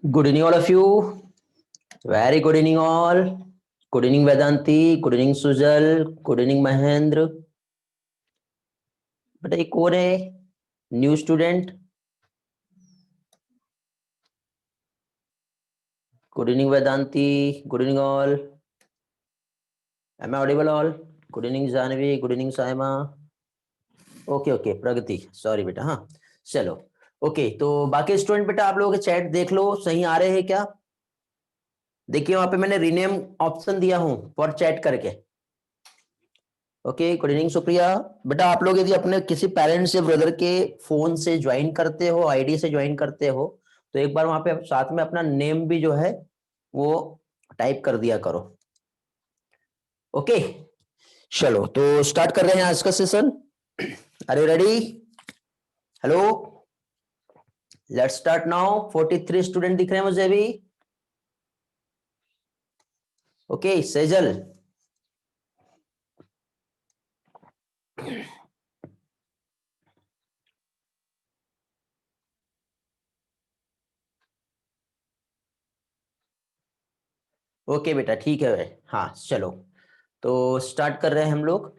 Good evening, all of you. Very good evening, all. Good evening, Vedanti. Good evening, Sujal. Good evening, Mahendra. बेटा एक और है new student. Good evening Vedanti. Good evening all. Am I audible all? Good evening Janvi. Good evening Saima. Okay okay Pragati, sorry बेटा. हाँ चलो okay. तो बाकी student बेटा आप लोगों के चैट देख लो, सही आ रहे हैं क्या? देखिए वहां पे मैंने रीनेम ऑप्शन दिया हूं फॉर चैट करके. ओके. Good evening Supriya. बेटा आप लोग यदि अपने किसी पेरेंट्स या ब्रदर के फोन से ज्वाइन करते हो, आईडी से ज्वाइन करते हो, तो एक बार वहां पे साथ में अपना नेम भी जो है वो टाइप कर दिया करो. ओके चलो तो स्टार्ट कर रहे हैं आज का session. Are you ready? Hello, let's start now. 43 student दिख रहे हैं मुझे अभी. ओके सेजल. ओके बेटा ठीक है. हाँ चलो तो स्टार्ट कर रहे हैं हम लोग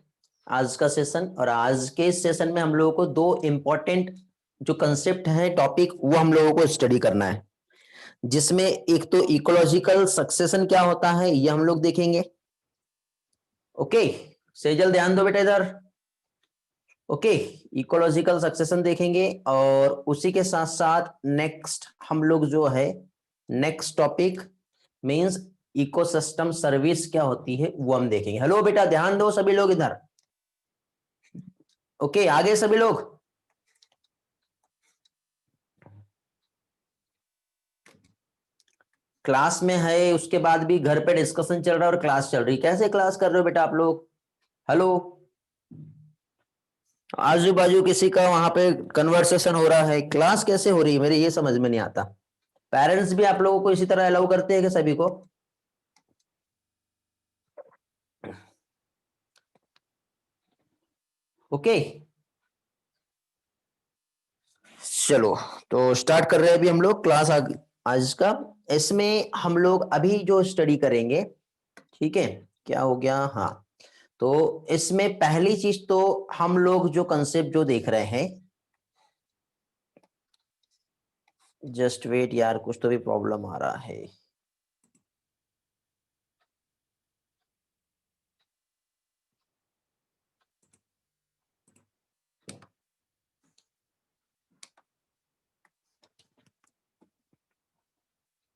आज का सेशन. और आज के सेशन में हम लोगों को दो इंपॉर्टेंट जो कंसेप्ट है, टॉपिक, वो हम लोगों को स्टडी करना है. जिसमें एक तो इकोलॉजिकल सक्सेशन क्या होता है ये हम लोग देखेंगे. ओके सेजल ध्यान दो बेटा इधर. ओके इकोलॉजिकल सक्सेशन देखेंगे और उसी के साथ साथ नेक्स्ट हम लोग जो है next topic means ecosystem service क्या होती है वो हम देखेंगे. हेलो बेटा ध्यान दो सभी लोग इधर. ओके आगे सभी लोग. क्लास में है उसके बाद भी घर पे डिस्कशन चल रहा है और क्लास चल रही. कैसे क्लास कर रहे हो बेटा आप लोग? हेलो, आजू बाजू किसी का वहां पे कन्वर्सेशन हो रहा है, क्लास कैसे हो रही है मेरे ये समझ में नहीं आता. पेरेंट्स भी आप लोगों को इसी तरह अलाउ करते हैं कि सभी को? ओके चलो तो स्टार्ट कर रहे हैं अभी हम लोग क्लास आज का. इसमें हम लोग अभी जो स्टडी करेंगे, ठीक है, क्या हो गया, हाँ, तो इसमें पहली चीज तो हम लोग जो कंसेप्ट जो देख रहे हैं, जस्ट वेट यार कुछ तो भी प्रॉब्लम आ रहा है.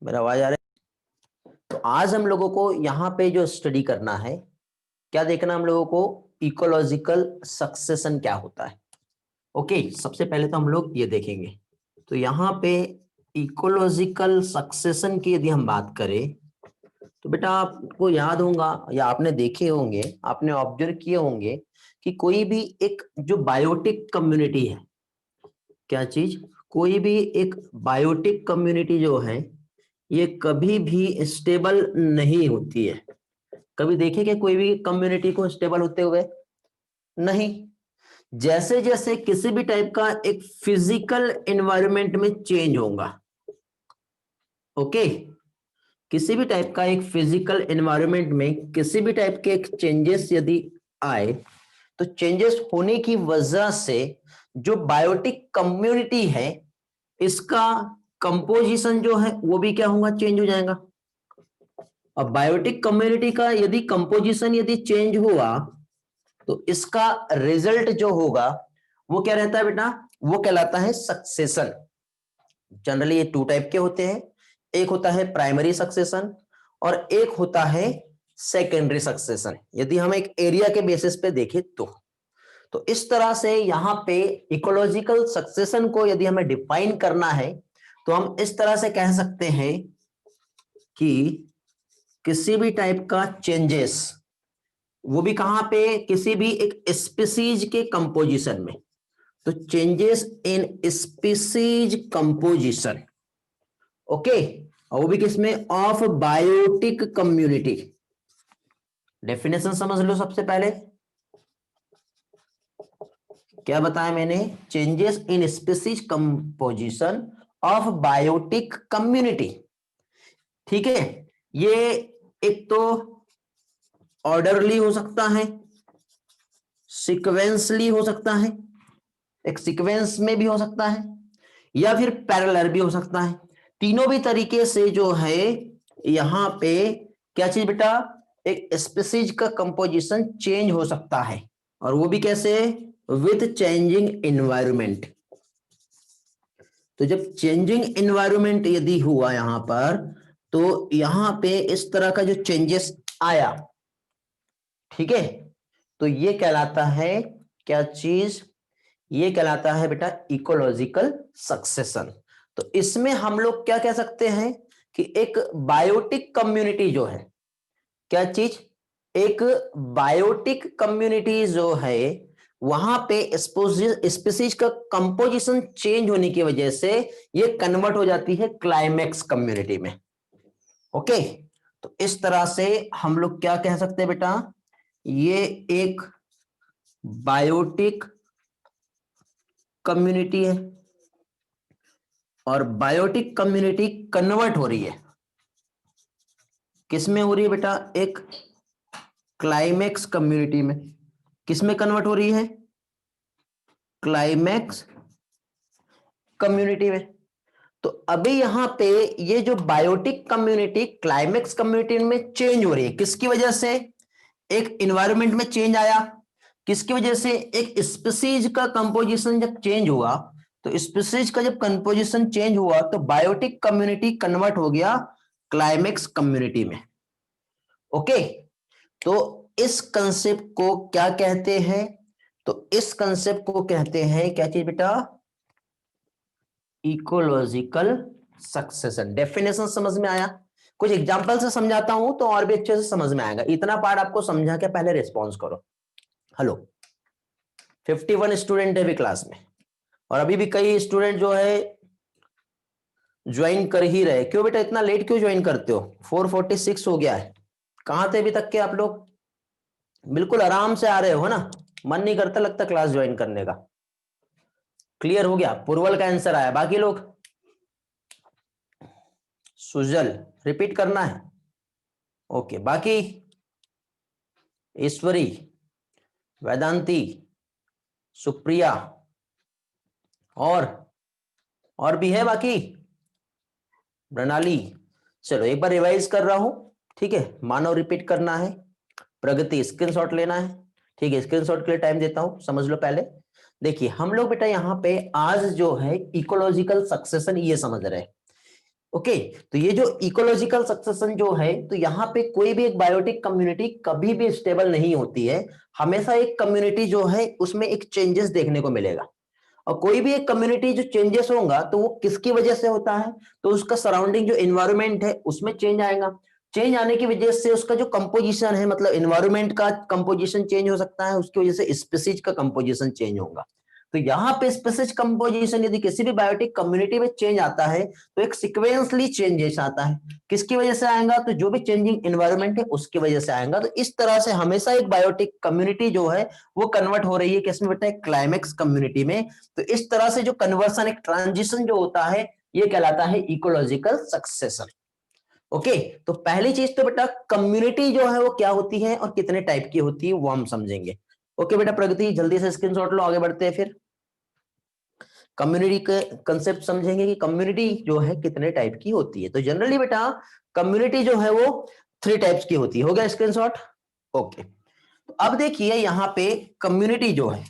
मेरा आवाज आ रहा है? तो आज हम लोगों को यहाँ पे जो स्टडी करना है, क्या देखना हम लोगों को, इकोलॉजिकल सक्सेशन क्या होता है. ओके सबसे पहले तो हम लोग ये देखेंगे. तो यहाँ पे इकोलॉजिकल सक्सेशन की यदि हम बात करें तो बेटा आपको याद होगा या आपने देखे होंगे, आपने ऑब्जर्व किए होंगे कि कोई भी एक जो बायोटिक कम्युनिटी है, क्या चीज, कोई भी एक बायोटिक कम्युनिटी जो है ये कभी भी स्टेबल नहीं होती है. कभी देखे कि कोई भी कम्युनिटी को स्टेबल होते हुए? नहीं. जैसे जैसे किसी भी टाइप का एक फिजिकल एनवायरनमेंट में चेंज होगा, ओके, किसी भी टाइप का एक फिजिकल एनवायरनमेंट में किसी भी टाइप के एक चेंजेस यदि आए, तो चेंजेस होने की वजह से जो बायोटिक कम्युनिटी है इसका कंपोजिशन जो है वो भी क्या होगा, चेंज हो जाएगा. अब बायोटिक कम्युनिटी का यदि कंपोजिशन यदि चेंज हुआ तो इसका रिजल्ट जो होगा वो क्या रहता है बेटा, वो कहलाता है सक्सेशन. जनरली ये टू टाइप के होते हैं. एक होता है प्राइमरी सक्सेशन और एक होता है सेकेंडरी सक्सेशन, यदि हम एक एरिया के बेसिस पे देखें तो इस तरह से यहां पे इकोलॉजिकल सक्सेशन को यदि हमें डिफाइन करना है तो हम इस तरह से कह सकते हैं कि किसी भी टाइप का चेंजेस, वो भी कहां पे, किसी भी एक स्पीसीज के कंपोजिशन में, तो changes in species composition, okay, और वो भी किसमें, ऑफ बायोटिक कम्युनिटी. डेफिनेशन समझ लो सबसे पहले. क्या बताया मैंने, changes in species composition of biotic community. ठीक है, ये एक तो ऑर्डरली हो सकता है, सीक्वेंसली हो सकता है, एक सीक्वेंस में भी हो सकता है, या फिर पैरेलल भी हो सकता है। तीनों भी तरीके से जो है यहां पे क्या चीज बेटा, एक स्पीसीज का कंपोजिशन चेंज हो सकता है, और वो भी कैसे, विथ चेंजिंग एनवायरमेंट। तो जब चेंजिंग एनवायरमेंट यदि हुआ यहां पर, तो यहां पे इस तरह का जो चेंजेस आया, ठीक है, तो ये कहलाता है क्या चीज, ये कहलाता है बेटा इकोलॉजिकल सक्सेशन। तो इसमें हम लोग क्या कह सकते हैं कि एक बायोटिक कम्युनिटी जो है, क्या चीज, एक बायोटिक कम्युनिटी जो है, वहां पे स्पीसीज का कंपोजिशन चेंज होने की वजह से ये कन्वर्ट हो जाती है क्लाइमेक्स कम्युनिटी में। ओके, तो इस तरह से हम लोग क्या कह सकते हैं बेटा, ये एक बायोटिक कम्युनिटी है, और बायोटिक कम्युनिटी कन्वर्ट हो रही है, किसमें हो रही है बेटा, एक क्लाइमेक्स कम्युनिटी में। किसमें कन्वर्ट हो रही है, क्लाइमेक्स कम्युनिटी में। तो अभी यहां पे ये जो बायोटिक कम्युनिटी क्लाइमेक्स कम्युनिटी में चेंज हो रही है, किसकी वजह से, एक इन्वायरमेंट में चेंज आया, किसकी वजह से, एक स्पीसीज का कंपोजिशन जब चेंज हुआ, तो स्पीसीज का जब कंपोजिशन चेंज हुआ तो बायोटिक कम्युनिटी कन्वर्ट हो गया क्लाइमेक्स कम्युनिटी में। ओके, तो इस कंसेप्ट को क्या कहते हैं, तो इस कंसेप्ट को कहते हैं क्या चीज बेटा, इकोलॉजिकल सक्सेशन। डेफिनेशन समझ में आया, कुछ एग्जांपल से समझाता हूं तो और भी अच्छे से समझ में आएगा। इतना पार्ट आपको समझा के पहले रिस्पॉन्स करो। हेलो, 51 स्टूडेंट है अभी क्लास में, और अभी भी कई स्टूडेंट जो है ज्वाइन कर ही रहे। क्यों बेटा इतना लेट क्यों ज्वाइन करते हो, 4:46 हो गया है, कहां थे अभी तक के आप लोग, बिल्कुल आराम से आ रहे हो ना, मन नहीं करता लगता क्लास ज्वाइन करने का। क्लियर हो गया, पुरवल का आंसर आया, बाकी लोग, सुजल रिपीट करना है, ओके, बाकी ईश्वरी, वेदांती, सुप्रिया, और भी है बाकी, प्रणाली। चलो एक बार रिवाइज कर रहा हूं, ठीक है, मानव रिपीट करना है, प्रगति स्क्रीनशॉट लेना है, ठीक है, स्क्रीनशॉट के लिए टाइम देता हूं, समझ लो पहले। देखिए हम लोग बेटा यहां पे आज जो है इकोलॉजिकल सक्सेशन ये समझ रहे हैं। ओके, तो ये जो इकोलॉजिकल सक्सेशन जो है, तो यहाँ पे कोई भी एक बायोटिक कम्युनिटी कभी भी स्टेबल नहीं होती है, हमेशा एक कम्युनिटी जो है उसमें एक चेंजेस देखने को मिलेगा। और कोई भी एक कम्युनिटी जो चेंजेस होगा तो वो किसकी वजह से होता है, तो उसका सराउंडिंग जो एनवायरमेंट है उसमें चेंज आएगा। चेंज आने की वजह से उसका जो कंपोजिशन है, मतलब एनवायरमेंट का कंपोजिशन चेंज हो सकता है, उसकी वजह से स्पीसीज का कंपोजिशन चेंज होगा। तो यहाँ पे स्पीसीज कंपोजिशन यदि किसी भी बायोटिक कम्युनिटी में चेंज आता है तो एक सीक्वेंसली चेंजेस आता है, किसकी वजह से आएगा, तो जो भी चेंजिंग एनवायरमेंट है उसकी वजह से आएगा। तो इस तरह से हमेशा एक बायोटिक कम्युनिटी जो है वो कन्वर्ट हो रही है किसमें बेटा, क्लाइमेक्स कम्युनिटी में। तो इस तरह से जो कन्वर्सन, एक ट्रांजिशन जो होता है, ये कहलाता है इकोलॉजिकल सक्सेशन। ओके, तो पहली चीज तो बेटा कम्युनिटी जो है वो क्या होती है और कितने टाइप की होती है वो हम समझेंगे। ओके बेटा प्रगति जल्दी से स्क्रीनशॉट लो, आगे बढ़ते हैं। फिर कम्युनिटी के कंसेप्ट समझेंगे कि कम्युनिटी जो है कितने टाइप की होती है। तो जनरली बेटा कम्युनिटी जो है वो 3 टाइप्स की होती है। हो गया स्क्रीनशॉट, ओके। तो अब देखिए यहां पे कम्युनिटी जो है,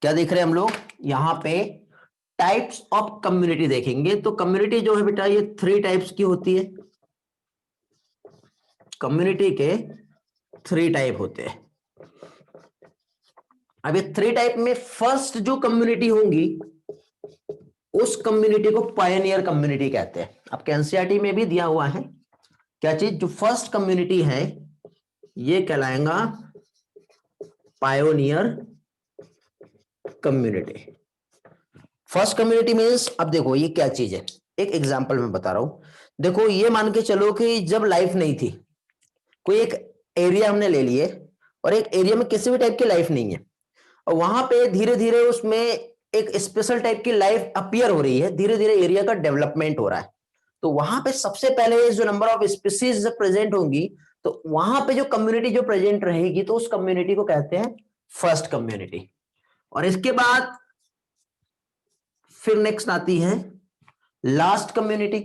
क्या देख रहे हैं हम लोग यहां पे, टाइप्स ऑफ कम्युनिटी देखेंगे। तो कम्युनिटी जो है बेटा ये 3 टाइप्स की होती है, कम्युनिटी के 3 टाइप होते हैं। अब ये 3 टाइप में फर्स्ट जो कम्युनिटी होंगी उस कम्युनिटी को पायनियर कम्युनिटी कहते हैं। आपके एनसीईआरटी में भी दिया हुआ है, क्या चीज, जो फर्स्ट कम्युनिटी है ये कहलाएगा pioneer community. First community means, अब देखो ये क्या चीज है, एक एग्जांपल मैं बता रहा हूं। देखो ये मान के चलो कि जब लाइफ नहीं थी, कोई एक एरिया हमने ले लिए और एक एरिया में किसी भी टाइप की लाइफ नहीं है, और वहां पे धीरे धीरे उसमें एक स्पेशल टाइप की लाइफ अपीयर हो रही है, धीरे धीरे एरिया का डेवलपमेंट हो रहा है। तो वहां पे सबसे पहले जो नंबर ऑफ स्पीसीज प्रेजेंट होंगी, तो वहां पे जो कम्युनिटी जो प्रेजेंट रहेगी, तो उस कम्युनिटी को कहते हैं फर्स्ट कम्युनिटी। और इसके बाद फिर नेक्स्ट आती है लास्ट कम्युनिटी।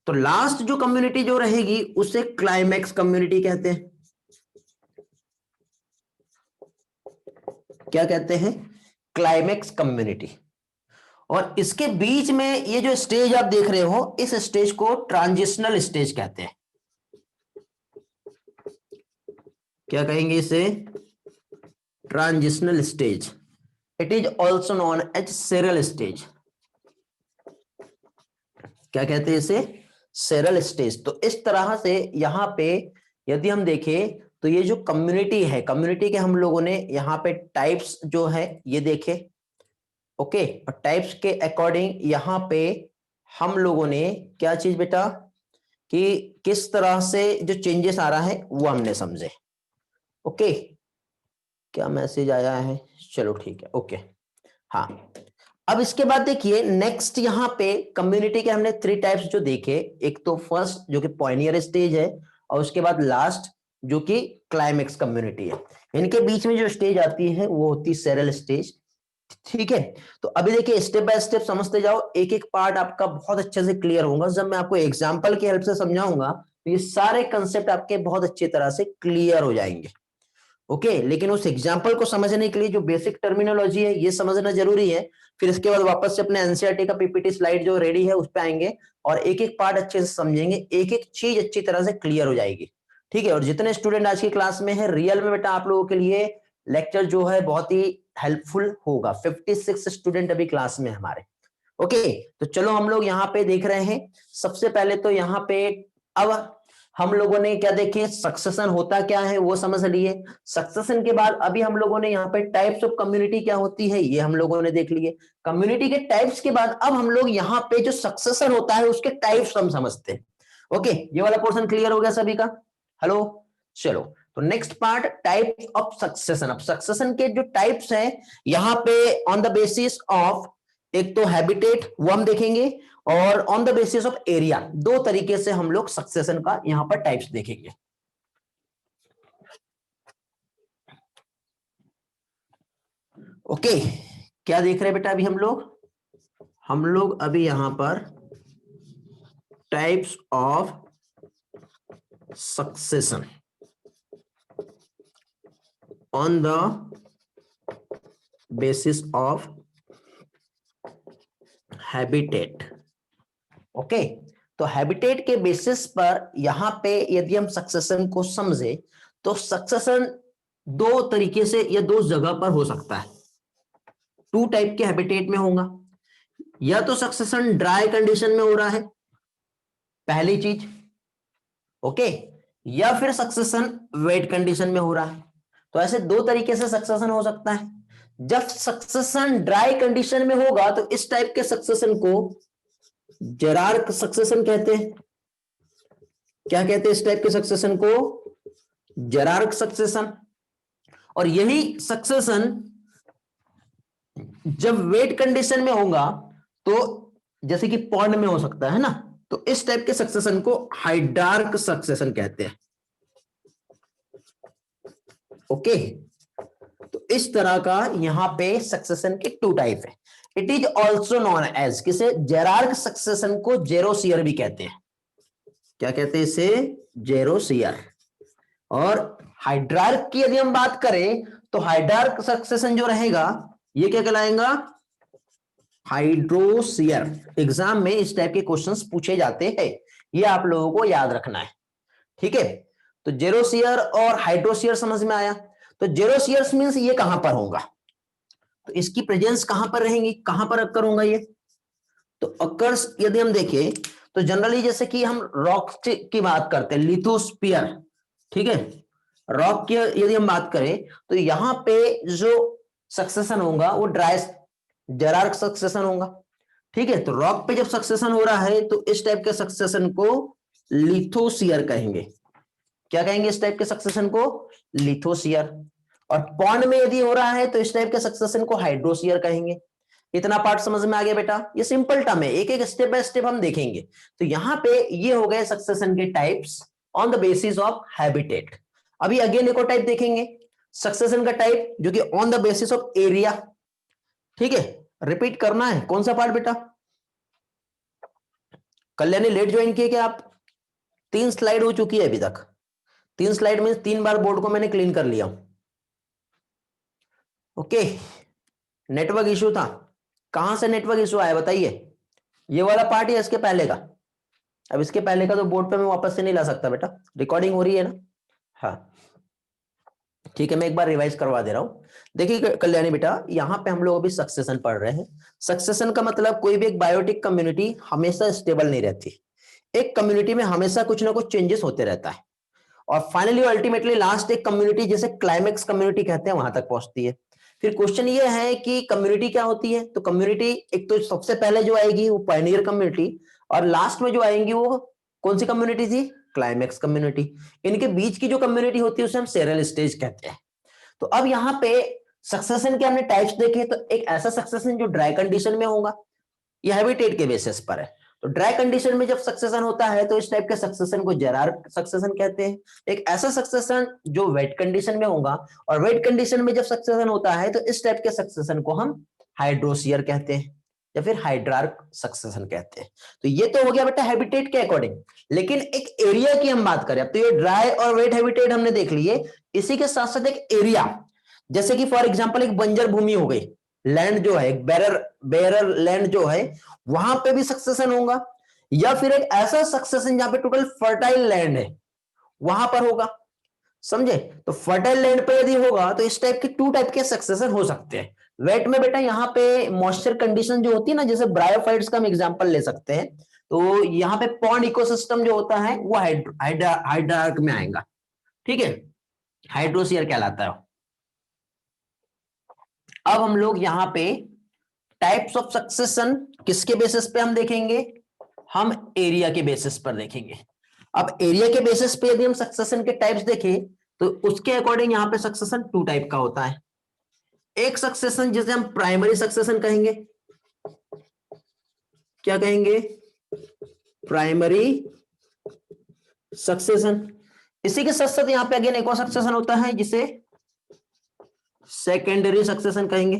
तो लास्ट जो कम्युनिटी जो रहेगी उसे क्लाइमैक्स कम्युनिटी कहते हैं। क्या कहते हैं? Climax community. और इसके बीच में ये जो स्टेज आप देख रहे हो, इस स्टेज को ट्रांजिशनल स्टेज कहते हैं। क्या कहेंगे इसे? Transitional stage. It is also known as seral stage. क्या कहते हैं इसे? Seral stage. तो इस तरह से यहां पे यदि हम देखें तो ये जो कम्युनिटी है, कम्युनिटी के हम लोगों ने यहाँ पे टाइप्स जो है ये देखे। ओके, और टाइप्स के अकॉर्डिंग यहाँ पे हम लोगों ने क्या चीज बेटा, कि किस तरह से जो चेंजेस आ रहा है वो हमने समझे। ओके, क्या मैसेज आया है? चलो ठीक है, ओके। हाँ, अब इसके बाद देखिए नेक्स्ट यहाँ पे कम्युनिटी के हमने 3 टाइप्स जो देखे। एक तो फर्स्ट जो कि पॉइनियर स्टेज है, और उसके बाद लास्ट जो कि क्लाइमेक्स कम्युनिटी है। इनके बीच में जो स्टेज आती है वो होती है सेरल स्टेज। ठीक है, तो अभी देखिए स्टेप बाय स्टेप समझते जाओ, एक एक पार्ट आपका बहुत अच्छे से क्लियर होगा। जब मैं आपको एग्जांपल की हेल्प से समझाऊंगा तो ये सारे कंसेप्ट आपके बहुत अच्छी तरह से क्लियर हो जाएंगे। ओके, लेकिन उस एग्जाम्पल को समझने के लिए जो बेसिक टर्मिनोलॉजी है ये समझना जरूरी है। फिर इसके बाद वापस से अपने एनसीईआरटी का पीपीटी स्लाइड जो रेडी है उस पे आएंगे और एक एक पार्ट अच्छे से समझेंगे, एक एक चीज अच्छी तरह से क्लियर हो जाएगी। ठीक है, और जितने स्टूडेंट आज की क्लास में है, रियल में बेटा आप लोगों के लिए लेक्चर जो है बहुत ही हेल्पफुल होगा। 56 स्टूडेंट अभी क्लास में हमारे। ओके, तो चलो हम लोग यहाँ पे देख रहे हैं। सबसे पहले तो यहाँ पे अब हम लोगों ने क्या देखे, सक्सेशन होता क्या है वो समझ लिए। सक्सेशन के बाद अभी हम लोगों ने यहाँ पे टाइप्स ऑफ कम्युनिटी क्या होती है ये हम लोगों ने देख लिए। कम्युनिटी के टाइप्स के बाद अब हम लोग यहाँ पे जो सक्सेशन होता है उसके टाइप्स हम समझते हैं। ओके, ये वाला पोर्शन क्लियर हो गया सभी का? हेलो, चलो तो next part type of succession. अब सक्सेशन के जो टाइप्स हैं यहाँ पे ऑन द बेसिस ऑफ, एक तो हैबिटेट वो हम देखेंगे, और on the basis of area, दो तरीके से हम लोग सक्सेशन का यहां पर टाइप्स देखेंगे। ओके, क्या देख रहे हैं बेटा अभी हम लोग अभी यहां पर types of succession on the basis of habitat. Okay, तो हैबिटेट के बेसिस पर यहां पे यदि हम सक्सेशन को समझे तो सक्सेशन दो तरीके से या दो जगह पर हो सकता है। 2 टाइप के हैबिटेट में होगा, या तो सक्सेशन ड्राई कंडीशन में हो रहा है पहली चीज, ओके, या फिर सक्सेशन वेट कंडीशन में हो रहा है। तो ऐसे दो तरीके से सक्सेशन हो सकता है। जब सक्सेशन ड्राई कंडीशन में होगा तो इस टाइप के सक्सेशन को जेरार्क सक्सेशन कहते हैं। क्या कहते हैं इस टाइप के सक्सेशन को? जेरार्क सक्सेशन। और यही सक्सेशन जब वेट कंडीशन में होगा तो जैसे कि पॉन्ड में हो सकता है ना, तो इस टाइप के सक्सेशन को हाइड्रार्क सक्सेशन कहते हैं। ओके, तो इस तरह का यहां पे सक्सेशन के 2 टाइप है। It is also known as, किसे? जेरार्क सक्सेशन को जेरोसियर भी कहते हैं। क्या कहते हैं इसे? जेरोसियर। और हाइड्रार्क की यदि हम बात करें तो हाइड्रार्क सक्सेशन जो रहेगा ये क्या कहलाएगा? हाइड्रोसियर। एग्जाम में इस टाइप के क्वेश्चंस पूछे जाते हैं, ये आप लोगों को याद रखना है। ठीक है, तो जेरोसियर और हाइड्रोसियर समझ में आया। तो जेरोसियर मींस ये कहां पर होगा, तो इसकी प्रेजेंस कहां पर रहेंगी, कहां पर अक्कर होगा ये? तो अक्कर्स यदि हम देखें तो जनरली जैसे कि हम रॉक की बात करते हैं, लिथोस्फीयर। ठीक है, रॉक की यदि हम बात करें तो यहां पे जो सक्सेशन होगा वो ड्राई जेरार्क सक्सेशन होगा। ठीक है, तो रॉक पे जब सक्सेशन हो रहा है तो इस टाइप के सक्सेशन को लिथोसियर कहेंगे। क्या कहेंगे इस टाइप के सक्सेशन को? लिथोशियर। और पॉन्ड में यदि हो रहा है तो इस टाइप के सक्सेशन को हाइड्रोशियर कहेंगे। इतना पार्ट समझ में आ गया बेटा? ये सिंपल टर्म है, एक एक स्टेप बाय स्टेप हम देखेंगे। तो यहां पे ये हो गए सक्सेशन के types on the basis of habitat. अभी अगेन एक और टाइप देखेंगे सक्सेशन का टाइप, जो कि on the basis of area. ठीक है, रिपीट करना है। कौन सा पार्ट बेटा? कल्याणी लेट ज्वाइन किए क्या आप? 3 स्लाइड हो चुकी है अभी तक। 3 स्लाइड में 3 बार बोर्ड को मैंने क्लीन कर लिया। ओके, नेटवर्क इश्यू था। कहां से नेटवर्क इश्यू आया बताइए? ये वाला पार्ट या इसके पहले का? अब इसके पहले का तो बोर्ड पे मैं वापस से नहीं ला सकता बेटा, रिकॉर्डिंग हो रही है ना। हाँ ठीक है, मैं एक बार रिवाइज करवा दे रहा हूं। देखिए कल्याणी बेटा, यहां पे हम लोग अभी सक्सेशन पढ़ रहे हैं। सक्सेशन का मतलब कोई भी एक बायोटिक कम्युनिटी हमेशा स्टेबल नहीं रहती। एक कम्युनिटी में हमेशा कुछ ना कुछ चेंजेस होते रहता है, और फाइनली अल्टीमेटली लास्ट एक कम्युनिटी, जैसे क्लाइमेक्स कम्युनिटी कहते हैं, वहां तक पहुंचती है। फिर क्वेश्चन ये है कि कम्युनिटी क्या होती है? तो कम्युनिटी एक तो सबसे पहले जो आएगी वो पायनियर कम्युनिटी, और लास्ट में जो आएंगी वो कौन सी कम्युनिटी थी? Climax community. इनके बीच की जो कम्युनिटी होती है उसे हम सेरल स्टेज कहते हैं। तो अब यहाँ पे सक्सेशन के हमने टाइप्स देखे, तो एक ऐसा सक्सेशन जो ड्राई कंडीशन में होगा, ये हैबिटेट के बेसिस पर है। तो ड्राई कंडीशन में जब सक्सेशन होता है तो इस टाइप के सक्सेशन को जेरार्ड सक्सेशन कहते हैं। एक ऐसा सक्सेशन जो वेट कंडीशन में होगा, और वेट कंडीशन में जब सक्सेशन होता है तो इस टाइप के सक्सेशन को हम हाइड्रोशियर कहते हैं, या फिर हाइड्रार्क सक्सेशन कहते हैं। तो ये तो हो गया बेटा हैबिटेट के अकॉर्डिंग। लेकिन एक एरिया की हम बात करें, अब तो ये ड्राई और वेट हैबिटेट हमने देख लिए, इसी के साथ साथ एक एरिया, जैसे कि फॉर एग्जांपल एक बंजर भूमि हो गई, लैंड जो है, एक बेरर लैंड जो है, वहां पे भी सक्सेशन होगा। या फिर एक ऐसा सक्सेशन जहां पे टोटल फर्टाइल लैंड है, वहां पर होगा। समझे? तो फर्टाइल लैंड पे यदि होगा तो इस टाइप के 2 टाइप के सक्सेशन हो सकते हैं। वेट में बेटा यहाँ पे मॉइस्चर कंडीशन जो होती है ना, जैसे ब्रायोफाइट्स का हम एग्जांपल ले सकते हैं, तो यहाँ पे पॉन्ड इकोसिस्टम जो होता है वो हाइड्रार्क में आएगा। ठीक है, हाइड्रोशियर कहलाता है। अब हम लोग यहाँ पे टाइप्स ऑफ सक्सेशन किसके बेसिस पे हम देखेंगे? हम एरिया के बेसिस पर देखेंगे। अब एरिया के बेसिस पे यदि हम सक्सेशन के टाइप्स देखें तो उसके अकॉर्डिंग यहां पे सक्सेशन 2 टाइप का होता है। एक सक्सेशन जिसे हम प्राइमरी सक्सेशन कहेंगे। क्या कहेंगे? Primary succession. इसी के साथ साथ यहां पे अगेन एक और सक्सेशन होता है जिसे सेकेंडरी सक्सेशन कहेंगे।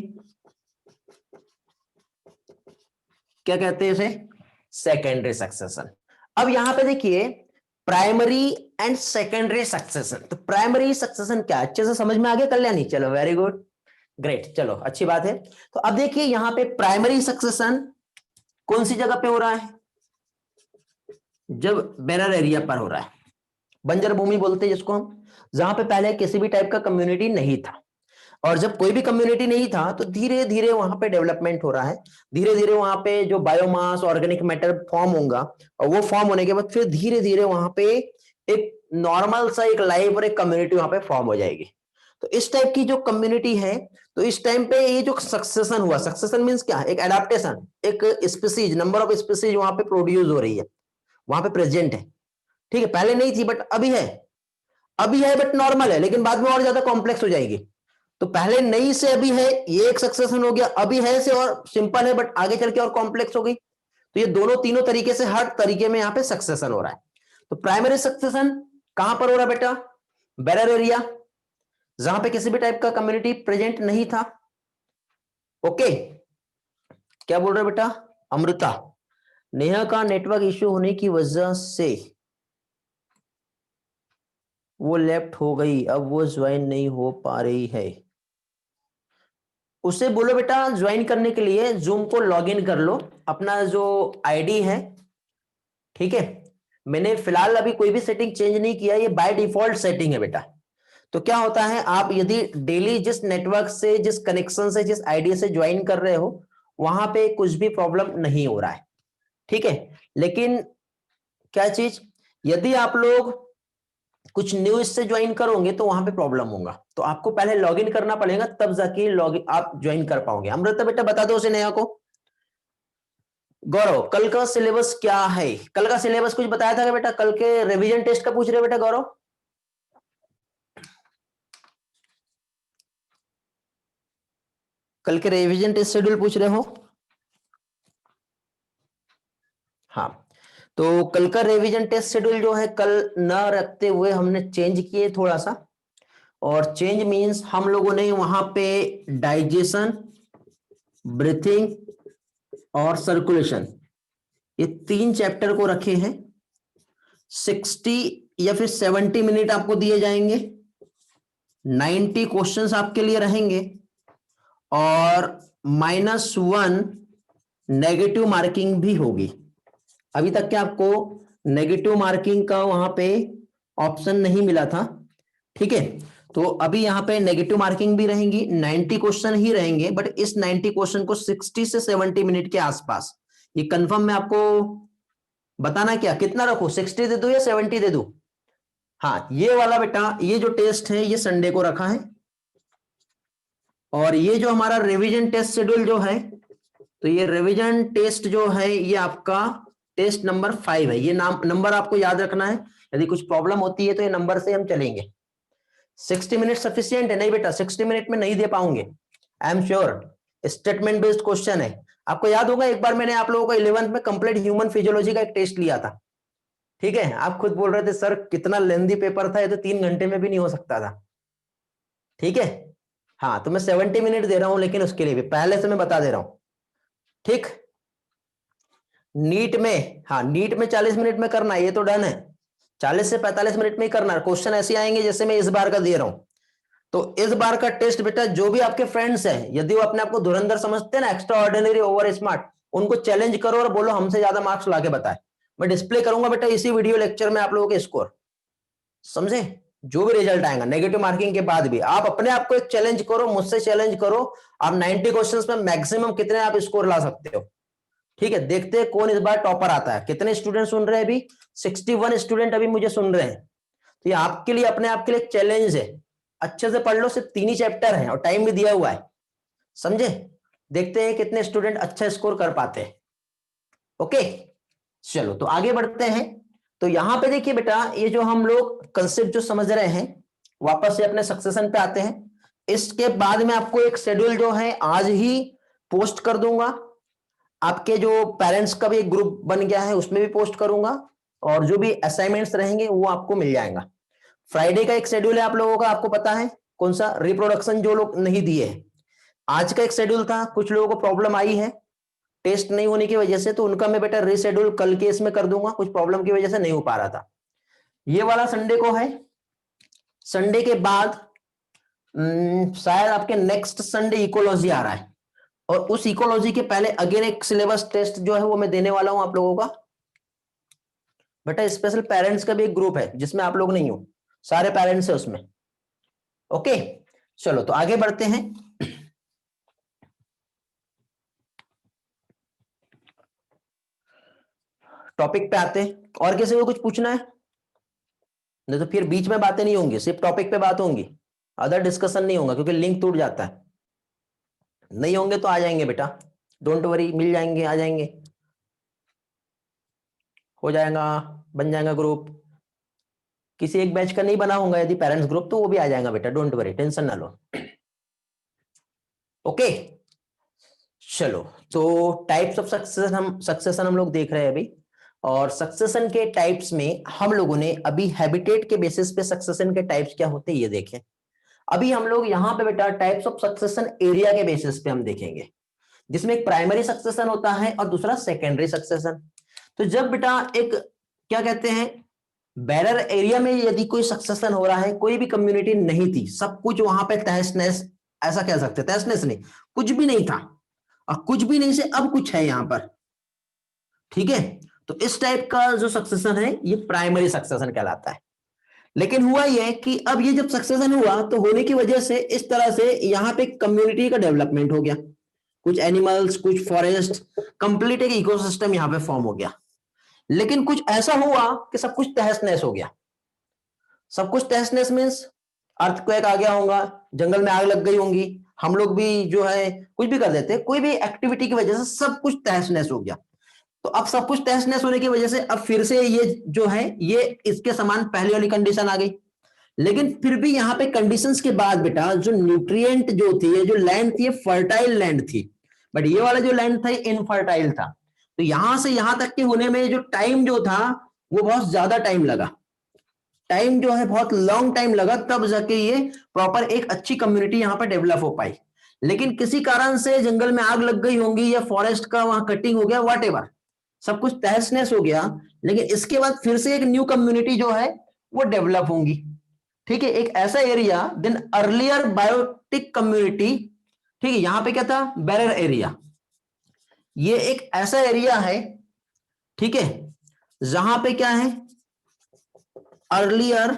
क्या कहते हैं इसे? Secondary succession. अब यहां पे देखिए प्राइमरी एंड सेकेंडरी सक्सेशन। तो प्राइमरी सक्सेशन क्या, अच्छे से समझ में आ गया कल्याणी? चलो वेरी गुड, ग्रेट, चलो अच्छी बात है। तो अब देखिए यहां पे प्राइमरी सक्सेशन कौन सी जगह पे हो रहा है? जब बेरर एरिया पर हो रहा है, बंजर भूमि बोलते हैं जिसको हम, जहां पे पहले किसी भी टाइप का कम्युनिटी नहीं था। और जब कोई भी कम्युनिटी नहीं था तो धीरे धीरे वहां पे डेवलपमेंट हो रहा है। धीरे धीरे वहां पे जो बायोमास ऑर्गेनिक मैटर फॉर्म होगा, और वो फॉर्म होने के बाद फिर धीरे धीरे वहां पे एक नॉर्मल सा एक लाइफ और एक कम्युनिटी वहां पे फॉर्म हो जाएगी। तो इस टाइप की जो कम्युनिटी है, तो इस टाइम पे ये जो सक्सेशन हुआ, सक्सेशन मींस क्या? एक एडाप्टेशन, एक स्पीसीज, नंबर ऑफ स्पीसीज वहां पे प्रोड्यूस हो रही है, वहां पे प्रेजेंट है। ठीक है, पहले नहीं थी बट अभी है, अभी है बट नॉर्मल है, लेकिन बाद में और ज्यादा कॉम्प्लेक्स हो जाएगी। तो पहले नहीं से अभी है, ये एक सक्सेशन हो गया। अभी है से और सिंपल है बट आगे चल के और कॉम्प्लेक्स हो गई। तो ये दोनों तीनों तरीके से, हर तरीके में यहां पे सक्सेशन हो रहा है। तो प्राइमरी सक्सेशन कहां पर हो रहा है बेटा? बेरर एरिया, जहां पे किसी भी टाइप का कम्युनिटी प्रेजेंट नहीं था। ओके, क्या बोल रहे बेटा? अमृता, नेहा का नेटवर्क इश्यू होने की वजह से वो लेफ्ट हो गई, अब वो ज्वाइन नहीं हो पा रही है। उसे बोलो बेटा ज्वाइन करने के लिए जूम को लॉगिन कर लो, अपना जो आईडी है। ठीक है, मैंने फिलहाल अभी कोई भी सेटिंग चेंज नहीं किया, ये बाय डिफॉल्ट सेटिंग है बेटा। तो क्या होता है, आप यदि डेली जिस नेटवर्क से, जिस कनेक्शन से, जिस आईडी से ज्वाइन कर रहे हो, वहां पे कुछ भी प्रॉब्लम नहीं हो रहा है। ठीक है, लेकिन क्या चीज, यदि आप लोग कुछ न्यू इससे ज्वाइन करोगे तो वहां पे प्रॉब्लम होगा। तो आपको पहले लॉगिन करना पड़ेगा, तब जाके लॉगिन आप ज्वाइन कर पाओगे। अमृता बेटा बता दो उसे, नया को। गौरव, कल का सिलेबस क्या है? कल का सिलेबस कुछ बताया था क्या बेटा? कल के रिवीजन टेस्ट का पूछ रहे बेटा गौरव? कल के रिवीजन टेस्ट शेड्यूल पूछ रहे हो? हाँ, तो कल का रिवीजन टेस्ट शेड्यूल जो है कल न रखते हुए हमने चेंज किए थोड़ा सा। और चेंज मींस हम लोगों ने वहां पे डाइजेशन, ब्रीथिंग और सर्कुलेशन, ये 3 चैप्टर को रखे हैं। 60 या फिर 70 मिनट आपको दिए जाएंगे, 90 क्वेश्चंस आपके लिए रहेंगे और -1 नेगेटिव मार्किंग भी होगी। अभी तक क्या आपको नेगेटिव मार्किंग का वहां पे ऑप्शन नहीं मिला था, ठीक है? तो अभी यहां पे नेगेटिव मार्किंग भी रहेंगी, 90 क्वेश्चन ही रहेंगे, बट इस 90 क्वेश्चन को 60 से 70 मिनट के आसपास, ये कंफर्म मैं आपको बताना, क्या कितना रखो, 60 दे दो या 70 दे दो? हाँ, ये वाला बेटा, ये जो टेस्ट है ये संडे को रखा है, और ये जो हमारा रिवीजन टेस्ट शेड्यूल जो है, तो ये रिवीजन टेस्ट जो है ये आपका टेस्ट नंबर 5 है। ये नाम नंबर आपको याद रखना है, यदि कुछ प्रॉब्लम होती है तो ये नंबर से हम चलेंगे। 60 मिनट सफिशियंट है? नहीं बेटा, 60 मिनट में नहीं दे पाऊंगे, I am sure. Statement based question है। आपको याद होगा एक बार मैंने आप लोगों को 11th में कंप्लीट ह्यूमन फिजियोलॉजी का एक टेस्ट लिया था, ठीक है? आप खुद बोल रहे थे सर कितना लेंदी पेपर था, ये तो 3 घंटे में भी नहीं हो सकता था, ठीक है? हाँ, तो मैं 70 मिनट दे रहा हूं, लेकिन उसके लिए भी पहले से मैं बता दे रहा हूं, ठीक? नीट में, हाँ नीट में 40 मिनट में करना है, ये तो डन है। 40 से 45 मिनट में ही करना है। क्वेश्चन ऐसे आएंगे जैसे मैं इस बार का दे रहा हूं। तो इस बार का टेस्ट बेटा, जो भी आपके फ्रेंड्स हैं, यदि वो अपने आप को धुरंधर समझते हैं ना, एक्स्ट्रा ऑर्डिनरी, ओवर स्मार्ट, उनको चैलेंज करो और बोलो हमसे ज्यादा मार्क्स लाके बताए। मैं डिस्प्ले करूंगा बेटा इसी वीडियो लेक्चर में आप लोगों के स्कोर, समझे? जो भी रिजल्ट आएगा नेगेटिव मार्किंग के बाद भी, आप अपने आप को एक चैलेंज करो, मुझसे चैलेंज करो, आप 90 क्वेश्चंस में मैक्सिमम कितने आप स्कोर ला सकते हो, ठीक है? देखते हैं कौन इस बार टॉपर आता है। कितने स्टूडेंट सुन रहे हैं अभी? 61 स्टूडेंट अभी मुझे सुन रहे हैं। तो ये आपके लिए, अपने आप के लिए चैलेंज है। अच्छे से पढ़ लो, सिर्फ 3 ही चैप्टर है और टाइम भी दिया हुआ है, समझे? देखते हैं कितने स्टूडेंट अच्छा स्कोर कर पाते हैं। ओके, चलो तो आगे बढ़ते हैं। तो यहां पे देखिए बेटा, ये जो हम लोग कंसेप्ट जो समझ रहे हैं, वापस से अपने सक्सेशन पे आते हैं। इसके बाद में आपको एक शेड्यूल जो है आज ही पोस्ट कर दूंगा। आपके जो पेरेंट्स का भी एक ग्रुप बन गया है, उसमें भी पोस्ट करूंगा, और जो भी असाइनमेंट्स रहेंगे वो आपको मिल जाएगा। फ्राइडे का एक शेड्यूल है आप लोगों का, आपको पता है कौन सा? रिप्रोडक्शन, जो लोग नहीं दिए हैं। आज का एक शेड्यूल था, कुछ लोगों को प्रॉब्लम आई है टेस्ट नहीं होने की वजह से, तो उनका मैं बेटा रीशेड्यूल कल के इसमें कर दूंगा, कुछ प्रॉब्लम की वजह से नहीं हो पा रहा था। ये वाला संडे को है। संडे के बाद शायद आपके नेक्स्ट संडे इकोलॉजी आ रहा है, और उस इकोलॉजी के पहले अगेन एक सिलेबस टेस्ट जो है वो मैं देने वाला हूं आप लोगों का। बेटा स्पेशल पेरेंट्स का भी एक ग्रुप है जिसमें आप लोग नहीं हो, सारे पेरेंट्स है उसमें। ओके, चलो तो आगे बढ़ते हैं। टॉपिक पे आते हैं। और किसी को कुछ पूछना है? नहीं तो फिर बीच में बातें नहीं होंगी, सिर्फ टॉपिक पे बात होंगी, अदर डिस्कशन नहीं होगा, क्योंकि लिंक टूट जाता है। नहीं होंगे तो आ जाएंगे बेटा, डोंट वरी, मिल जाएंगे, आ जाएंगे, हो जाएगा, बन जाएगा ग्रुप। किसी एक बैच का नहीं बना होगा यदि पेरेंट्स ग्रुप, तो वो भी आ जाएगा बेटा, डोंट वरी, टेंशन ना लो। ओके, चलो तो टाइप्स ऑफ सक्सेशन हम लोग देख रहे हैं अभी। और सक्सेशन के टाइप्स में हम लोगों ने अभी हैबिटेट के बेसिस पे सक्सेशन के टाइप्स क्या होते हैं ये देखें। अभी हम लोग यहाँ पे बेटा टाइप्स ऑफ सक्सेशन एरिया के बेसिस पे हम देखेंगे, जिसमें एक प्राइमरी सक्सेशन होता है और दूसरा सेकेंडरी सक्सेशन। तो जब बेटा एक, क्या कहते हैं, बैरर एरिया में यदि कोई सक्सेशन हो रहा है, कोई भी कम्युनिटी नहीं थी, सब कुछ वहां पे तहस नहस, ऐसा कह सकते, तहस नहस नहीं, कुछ भी नहीं था, और कुछ भी नहीं से अब कुछ है यहां पर, ठीक है? तो इस टाइप का जो सक्सेशन है ये प्राइमरी सक्सेशन कहलाता है। लेकिन हुआ यह कि अब ये जब सक्सेशन हुआ तो होने की वजह से इस तरह से यहां पे कम्युनिटी का डेवलपमेंट हो गया, कुछ एनिमल्स, कुछ फॉरेस्ट, कंप्लीट एक इकोसिस्टम यहां पे फॉर्म हो गया। लेकिन कुछ ऐसा हुआ कि सब कुछ तहस नहस हो गया। सब कुछ तहस नहस मीन्स अर्थक्वेक आ गया होगा, जंगल में आग लग गई होंगी, हम लोग भी जो है कुछ भी कर देते, कोई भी एक्टिविटी की वजह से सब कुछ तहस नहस हो गया। तो अब सब कुछ तहस नहस होने की वजह से अब फिर से ये जो है ये इसके समान पहली वाली कंडीशन आ गई। लेकिन फिर भी यहाँ पे कंडीशंस के बाद बेटा जो न्यूट्रिएंट जो थी, ये जो लैंड थी, ये फर्टाइल लैंड थी, बट ये वाला जो लैंड था ये इनफर्टाइल था। तो यहां से यहां तक के होने में जो टाइम जो था वो बहुत ज्यादा टाइम लगा, टाइम जो है बहुत लॉन्ग टाइम लगा, तब जाके ये प्रॉपर एक अच्छी कम्युनिटी यहाँ पर डेवलप हो पाई। लेकिन किसी कारण से जंगल में आग लग गई होंगी या फॉरेस्ट का वहां कटिंग हो गया, व्हाटएवर, सब कुछ तहस नहस हो गया, लेकिन इसके बाद फिर से एक न्यू कम्युनिटी जो है वो डेवलप होंगी। ठीक है, एक ऐसा area, then earlier biotic community. ठीक है, यहां पे क्या था, बैरर एरिया, ये एक ऐसा एरिया है, ठीक है, जहां पे क्या है, अर्लियर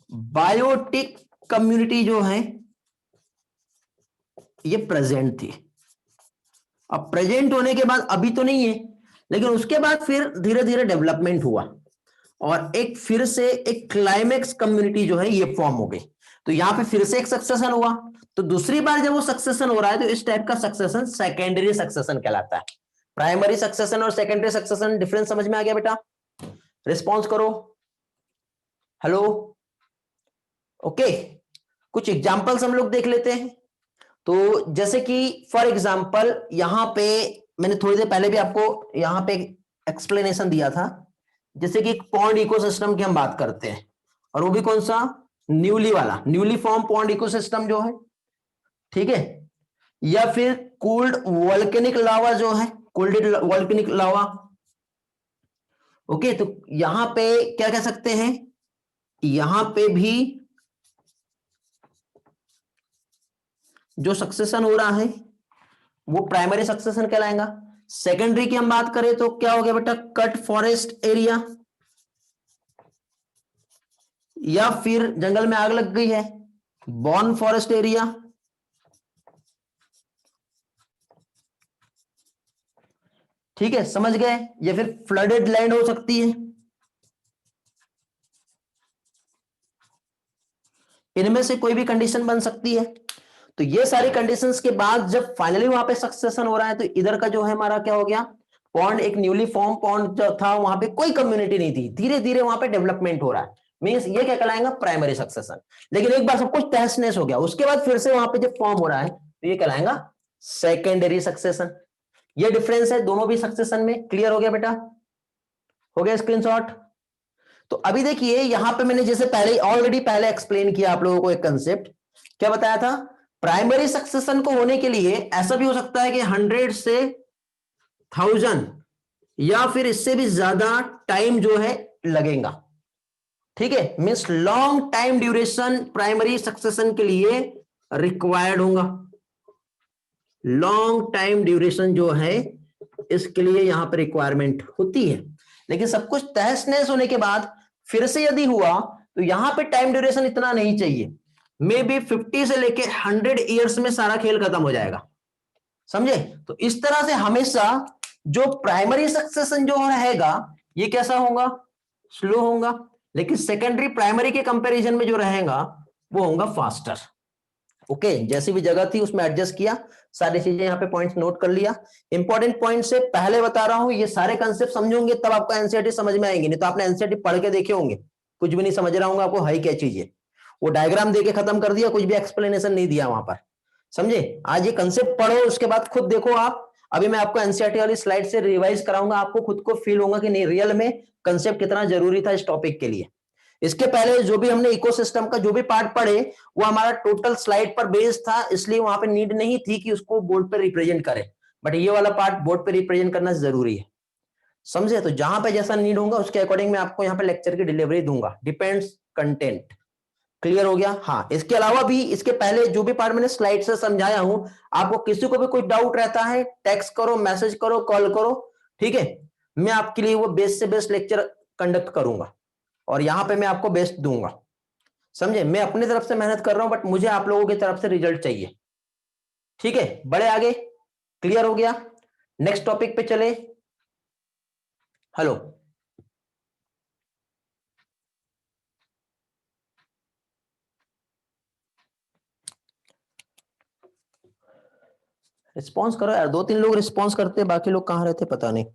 बायोटिक कम्युनिटी जो है ये प्रेजेंट थी। अब प्रेजेंट होने के बाद, अभी तो नहीं है, लेकिन उसके बाद फिर धीरे धीरे डेवलपमेंट हुआ और एक फिर से एक क्लाइमेक्स कम्युनिटी जो है ये फॉर्म हो गई। तो यहां पे फिर से एक सक्सेशन हुआ। तो दूसरी बार जब वो सक्सेशन हो रहा है तो इस टाइप का सक्सेशन सेकेंडरी सक्सेशन कहलाता है। प्राइमरी सक्सेशन और सेकेंडरी सक्सेशन डिफरेंस समझ में आ गया बेटा? रिस्पॉन्स करो, हेलो, ओके। कुछ एग्जांपल्स हम लोग देख लेते हैं। तो जैसे कि फॉर एग्जांपल यहां पे मैंने थोड़ी देर पहले भी आपको यहां पे एक्सप्लेनेशन दिया था, जैसे कि पॉन्ड इकोसिस्टम की हम बात करते हैं, और वो भी कौन सा, न्यूली वाला, न्यूली फॉर्म पॉन्ड इकोसिस्टम जो है, ठीक है, या फिर कूल्ड वोल्केनिक लावा जो है, कूल्ड वोल्केनिक लावा। ओके, तो यहां पे क्या कह सकते हैं, यहां पे भी जो सक्सेशन हो रहा है वो प्राइमरी सक्सेशन कहलाएगा। सेकेंडरी की हम बात करें तो क्या हो गया बेटा, कट फॉरेस्ट एरिया, या फिर जंगल में आग लग गई है, बॉर्न फॉरेस्ट एरिया, ठीक है, समझ गए, या फिर फ्लडेड लैंड हो सकती है। इनमें से कोई भी कंडीशन बन सकती है। तो ये सारी कंडीशंस के बाद जब फाइनली वहां पे सक्सेशन हो रहा है, तो इधर का जो है हमारा क्या हो गया, पॉन्ड, एक न्यूली फॉर्म पॉन्ड जो था, वहां पे कोई कम्युनिटी नहीं थी, धीरे धीरे वहां पे डेवलपमेंट हो रहा है, मींस ये क्या कहलाएगा, प्राइमरी सक्सेशन। लेकिन एक बार सब कुछ तहस नहस हो गया, उसके बाद फिर से वहां पे जब फॉर्म हो रहा है तो ये कहलाएगा सेकेंडरी सक्सेशन। ये डिफरेंस है दोनों भी सक्सेशन में। क्लियर हो गया बेटा? हो गया स्क्रीनशॉट? तो अभी देखिए यहां पे मैंने जैसे पहले ऑलरेडी पहले एक्सप्लेन किया आप लोगों को एक कंसेप्ट, क्या बताया था, प्राइमरी सक्सेशन को होने के लिए ऐसा भी हो सकता है कि 100 से 1000 या फिर इससे भी ज्यादा टाइम जो है लगेगा। ठीक है, means long time duration primary succession के लिए रिक्वायर्ड होगा। लॉन्ग टाइम ड्यूरेशन जो है इसके लिए यहां पर रिक्वायरमेंट होती है। लेकिन सब कुछ तहस नहस होने के बाद फिर से यदि हुआ तो यहां पे टाइम ड्यूरेशन इतना नहीं चाहिए, मे बी 50 से लेके 100 ईयर्स में सारा खेल खत्म हो जाएगा। समझे? तो इस तरह से हमेशा जो प्राइमरी सक्सेशन जो रहेगा ये कैसा होगा, स्लो होगा, लेकिन सेकेंडरी प्राइमरी के कंपैरिजन में जो रहेगा वो होगा फास्टर। ओके, जैसी भी जगह थी उसमें एडजस्ट किया, सारी चीजें यहाँ पे पॉइंट्स नोट कर लिया। इंपॉर्टेंट पॉइंट से पहले बता रहा हूं, ये सारे कंसेप्ट समझोगे तब आपको एनसीईआरटी समझ में आएंगे, नहीं तो आपने एनसीईआरटी पढ़ के देखे होंगे, कुछ भी नहीं समझ रहा हूँ आपको है क्या चीज है, वो डायग्राम देके खत्म कर दिया, कुछ भी एक्सप्लेनेशन नहीं दिया वहां पर। समझे? आज ये कंसेप्ट पढ़ो, उसके बाद खुद देखो आप। अभी मैं आपको एनसीईआरटी वाली स्लाइड से रिवाइज कराऊंगा, आपको खुद को फील होगा कि नहीं रियल में कंसेप्ट कितना जरूरी था इस टॉपिक के लिए। इसके पहले जो भी हमने इकोसिस्टम का जो भी पार्ट पढ़े वो हमारा टोटल स्लाइड पर बेस्ड था, इसलिए वहां पे नीड नहीं थी कि उसको बोर्ड पर रिप्रेजेंट करें, बट ये वाला पार्ट बोर्ड पे रिप्रेजेंट करना जरूरी है। समझे? तो जहां पे जैसा नीड होगा उसके अकॉर्डिंग मैं आपको यहाँ पे लेक्चर की डिलीवरी दूंगा, डिपेंड्स कंटेंट। क्लियर हो गया? हाँ, इसके अलावा भी इसके पहले जो भी पार्ट मैंने स्लाइड से समझाया हूं, आपको किसी को भी कोई डाउट रहता है टेक्स्ट करो, मैसेज करो, कॉल करो, ठीक है, मैं आपके लिए वो बेस्ट से बेस्ट लेक्चर कंडक्ट करूंगा और यहां पे मैं आपको बेस्ट दूंगा। समझे? मैं अपनी तरफ से मेहनत कर रहा हूं, बट मुझे आप लोगों की तरफ से रिजल्ट चाहिए। ठीक है, बड़े आगे। क्लियर हो गया? नेक्स्ट टॉपिक पे चले। हेलो, रिस्पॉन्स करो यार, 2-3 लोग रिस्पॉन्स करते, बाकी लोग कहां रहते पता नहीं।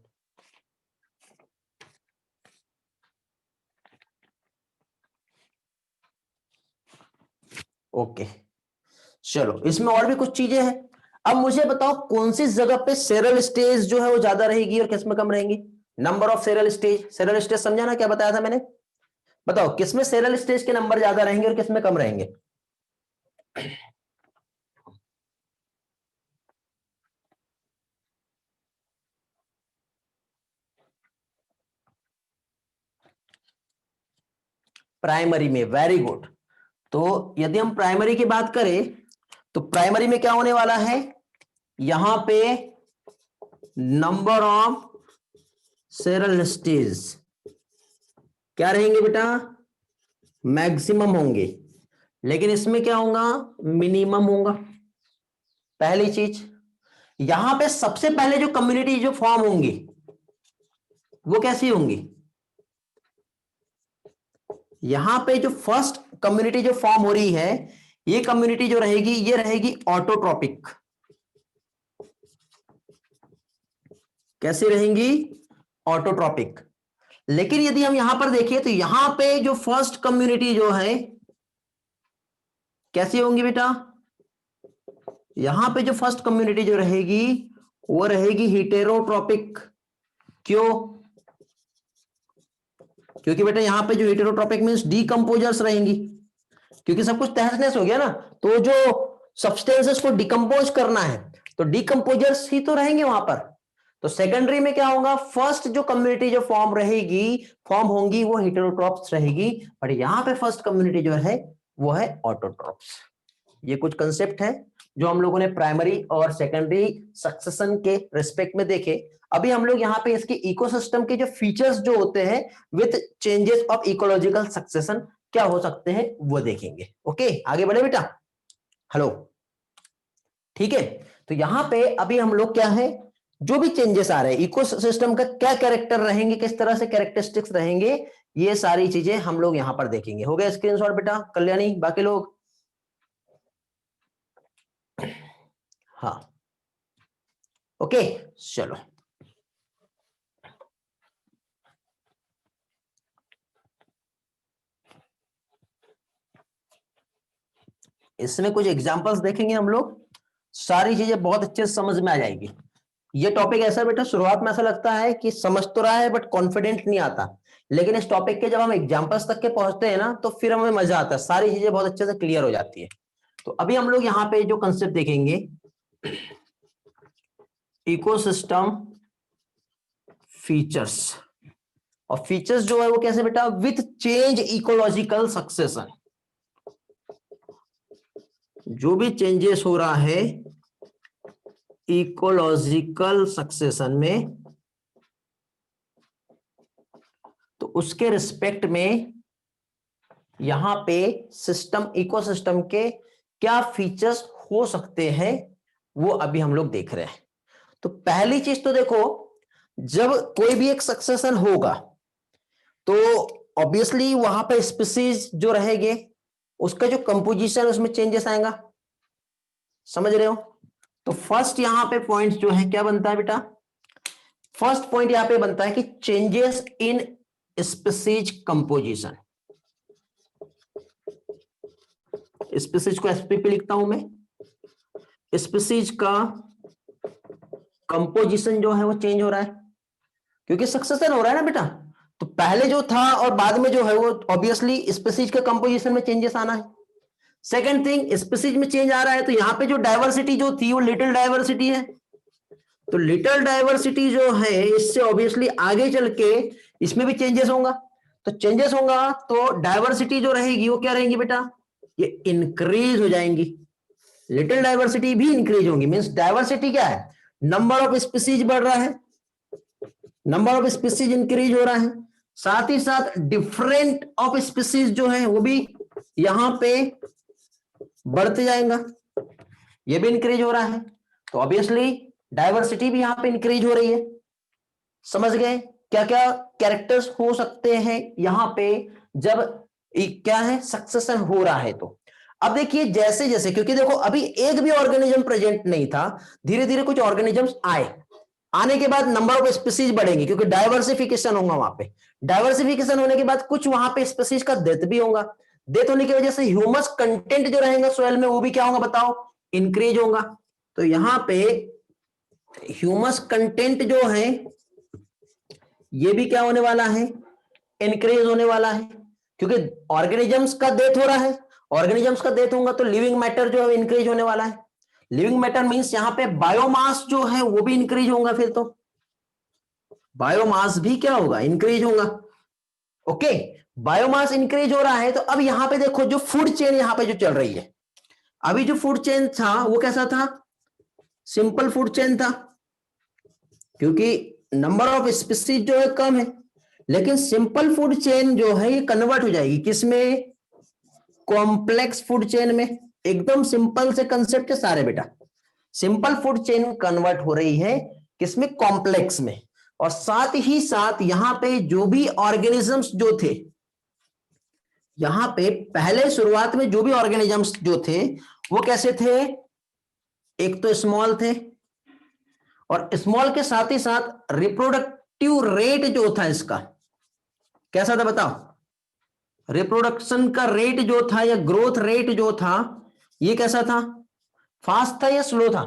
ओके, चलो इसमें और भी कुछ चीजें हैं। अब मुझे बताओ कौन सी जगह पे सेरल स्टेज जो है वो ज्यादा रहेगी और किस में कम रहेंगी? Number of cereal stage, cereal stage समझा ना क्या बताया था मैंने? बताओ किसमें सेरल स्टेज के नंबर ज्यादा रहेंगे और किसमें कम रहेंगे? प्राइमरी में, वेरी गुड। तो यदि हम प्राइमरी की बात करें तो प्राइमरी में क्या होने वाला है, यहां पे नंबर ऑफ सेरल स्टेज क्या रहेंगे बेटा? मैक्सिमम होंगे। लेकिन इसमें क्या होगा? मिनिमम होगा। पहली चीज, यहां पे सबसे पहले जो कम्युनिटी जो फॉर्म होंगी वो कैसी होंगी? यहां पे जो फर्स्ट कम्युनिटी जो फॉर्म हो रही है, ये कम्युनिटी जो रहेगी ये रहेगी ऑटोट्रॉपिक। कैसी रहेंगी? ऑटोट्रॉपिक। लेकिन यदि हम यहां पर देखें तो यहां पे जो फर्स्ट कम्युनिटी जो है कैसी होंगी बेटा? यहां पे जो फर्स्ट कम्युनिटी जो रहेगी वो रहेगी हेटेरोट्रॉपिक। क्यों? क्योंकि बेटा यहां पे जो हेटेरोट्रॉपिक मींस डीकंपोजर्स रहेंगी, क्योंकि सब कुछ तहस नहस हो गया ना, तो जो सब्सटेंसेस को डिकम्पोज करना है तो डीकंपोजर्स ही तो रहेंगे वहां पर। तो सेकेंडरी में क्या होगा? फर्स्ट जो कम्युनिटी जो फॉर्म रहेगी, फॉर्म होंगी वो हेटेरोट्रॉप्स रहेगी, बट यहां पे फर्स्ट कम्युनिटी जो है वो है ऑटोट्रॉप्स। ये कुछ कंसेप्ट है जो हम लोगों ने प्राइमरी और सेकेंडरी सक्सेशन के रिस्पेक्ट में देखे। अभी हम लोग यहाँ पे इसके इकोसिस्टम के जो फीचर्स जो होते हैं with changes of ecological succession क्या हो सकते हैं वो देखेंगे। ओके, आगे बढ़े बेटा। हेलो, ठीक है। तो यहां पे अभी हम लोग क्या है, जो भी चेंजेस आ रहे हैं इकोसिस्टम का क्या कैरेक्टर रहेंगे, किस तरह से कैरेक्टरिस्टिक्स रहेंगे, ये सारी चीजें हम लोग यहां पर देखेंगे। हो गया स्क्रीनशॉट बेटा? कल्याणी, बाकी लोग? हाँ, ओके, चलो। इसमें कुछ एग्जांपल्स देखेंगे हम लोग, सारी चीजें बहुत अच्छे से समझ में आ जाएगी। ये टॉपिक ऐसा बेटा शुरुआत में ऐसा लगता है कि समझ तो रहा है बट कॉन्फिडेंट नहीं आता, लेकिन इस टॉपिक के जब हम एग्जांपल्स तक के पहुंचते हैं ना तो फिर हमें मजा आता है, सारी चीजें बहुत अच्छे से क्लियर हो जाती है। तो अभी हम लोग यहाँ पे जो कंसेप्ट देखेंगे, इकोसिस्टम फीचर्स। और फीचर्स जो है वो कैसे बेटा? With change ecological succession. जो भी चेंजेस हो रहा है इकोलॉजिकल सक्सेशन में, तो उसके रिस्पेक्ट में यहां पे सिस्टम, इकोसिस्टम के क्या फीचर्स हो सकते हैं वो अभी हम लोग देख रहे हैं। तो पहली चीज तो देखो, जब कोई भी एक सक्सेशन होगा तो ऑब्वियसली वहां पर स्पीसीज जो रहेंगे उसका जो कंपोजिशन उसमें चेंजेस आएगा, समझ रहे हो? तो फर्स्ट यहां पे पॉइंट जो है क्या बनता है बेटा? फर्स्ट पॉइंट यहां पे बनता है कि changes in species composition. Species को एसपी पे लिखता हूं मैं, स्पीसीज का कंपोजिशन जो है वो चेंज हो रहा है क्योंकि सक्सेशन हो रहा है ना बेटा। तो पहले जो था और बाद में जो है वो ऑब्वियसली स्पीसीज के कंपोजिशन में चेंजेस आना है। सेकंड थिंग, स्पीसीज में चेंज आ रहा है तो यहां पे जो डाइवर्सिटी जो थी वो लिटिल डाइवर्सिटी है, तो लिटिल डाइवर्सिटी जो है इससे ऑब्वियसली आगे चल के इसमें भी चेंजेस होगा। तो चेंजेस होगा तो डाइवर्सिटी जो रहेगी वो क्या रहेंगी बेटा? ये इंक्रीज हो जाएंगी। लिटिल डाइवर्सिटी भी इंक्रीज होंगी, मींस डाइवर्सिटी क्या है? नंबर ऑफ स्पीसीज बढ़ रहा है, नंबर ऑफ स्पीसीज इंक्रीज हो रहा है, साथ ही साथ डिफरेंट ऑफ स्पीसीज जो है वो भी यहां पे बढ़ते जाएगा, ये भी इंक्रीज हो रहा है। तो ऑब्वियसली डाइवर्सिटी भी यहां पे इंक्रीज हो रही है। समझ गए क्या क्या कैरेक्टर्स हो सकते हैं यहां पे जब क्या है सक्सेशन हो रहा है? तो अब देखिए जैसे जैसे, क्योंकि देखो अभी एक भी ऑर्गेनिज्म प्रेजेंट नहीं था, धीरे धीरे कुछ ऑर्गेनिजम्स आए, आने के बाद नंबर ऑफ स्पीसीज बढ़ेंगे क्योंकि डाइवर्सिफिकेशन होगा वहां पे। डाइवर्सिफिकेशन होने के बाद कुछ वहां पे स्पीसीज का डेथ भी होगा, डेथ होने की वजह से ह्यूमस कंटेंट जो रहेगा सोयल में वो भी क्या होगा बताओ, इंक्रीज होगा। तो यहां पे ह्यूमस कंटेंट जो है ये भी क्या होने वाला है, इंक्रीज होने वाला है, क्योंकि ऑर्गेनिजम्स का डेथ हो रहा है। ऑर्गेनिजम्स का डेथ होगा तो लिविंग मैटर जो है इंक्रीज होने वाला है। लिविंग मैटर मींस यहां पे बायोमास जो है वो भी इंक्रीज होगा, फिर तो बायोमास भी क्या होगा, इंक्रीज होगा। ओके, बायोमास इंक्रीज हो रहा है तो अब यहां पे देखो जो फूड चेन यहां पे जो चल रही है, अभी जो फूड चेन था वो कैसा था, सिंपल फूड चेन था, क्योंकि नंबर ऑफ स्पीसीज जो है कम है। लेकिन सिंपल फूड चेन जो है ये कन्वर्ट हो जाएगी किसमें, कॉम्प्लेक्स फूड चेन में। एकदम सिंपल से कंसेप्ट है सारे बेटा, सिंपल फूड चेन कन्वर्ट हो रही है किसमें, कॉम्प्लेक्स में। और साथ ही साथ यहां पे जो भी ऑर्गेनिजम्स जो थे, यहां पे पहले शुरुआत में जो भी ऑर्गेनिजम्स जो थे वो कैसे थे, एक तो स्मॉल थे, और स्मॉल के साथ ही साथ रिप्रोडक्टिव रेट जो था इसका कैसा था बताओ, रिप्रोडक्शन का रेट जो था या ग्रोथ रेट जो था ये कैसा था, फास्ट था या स्लो था,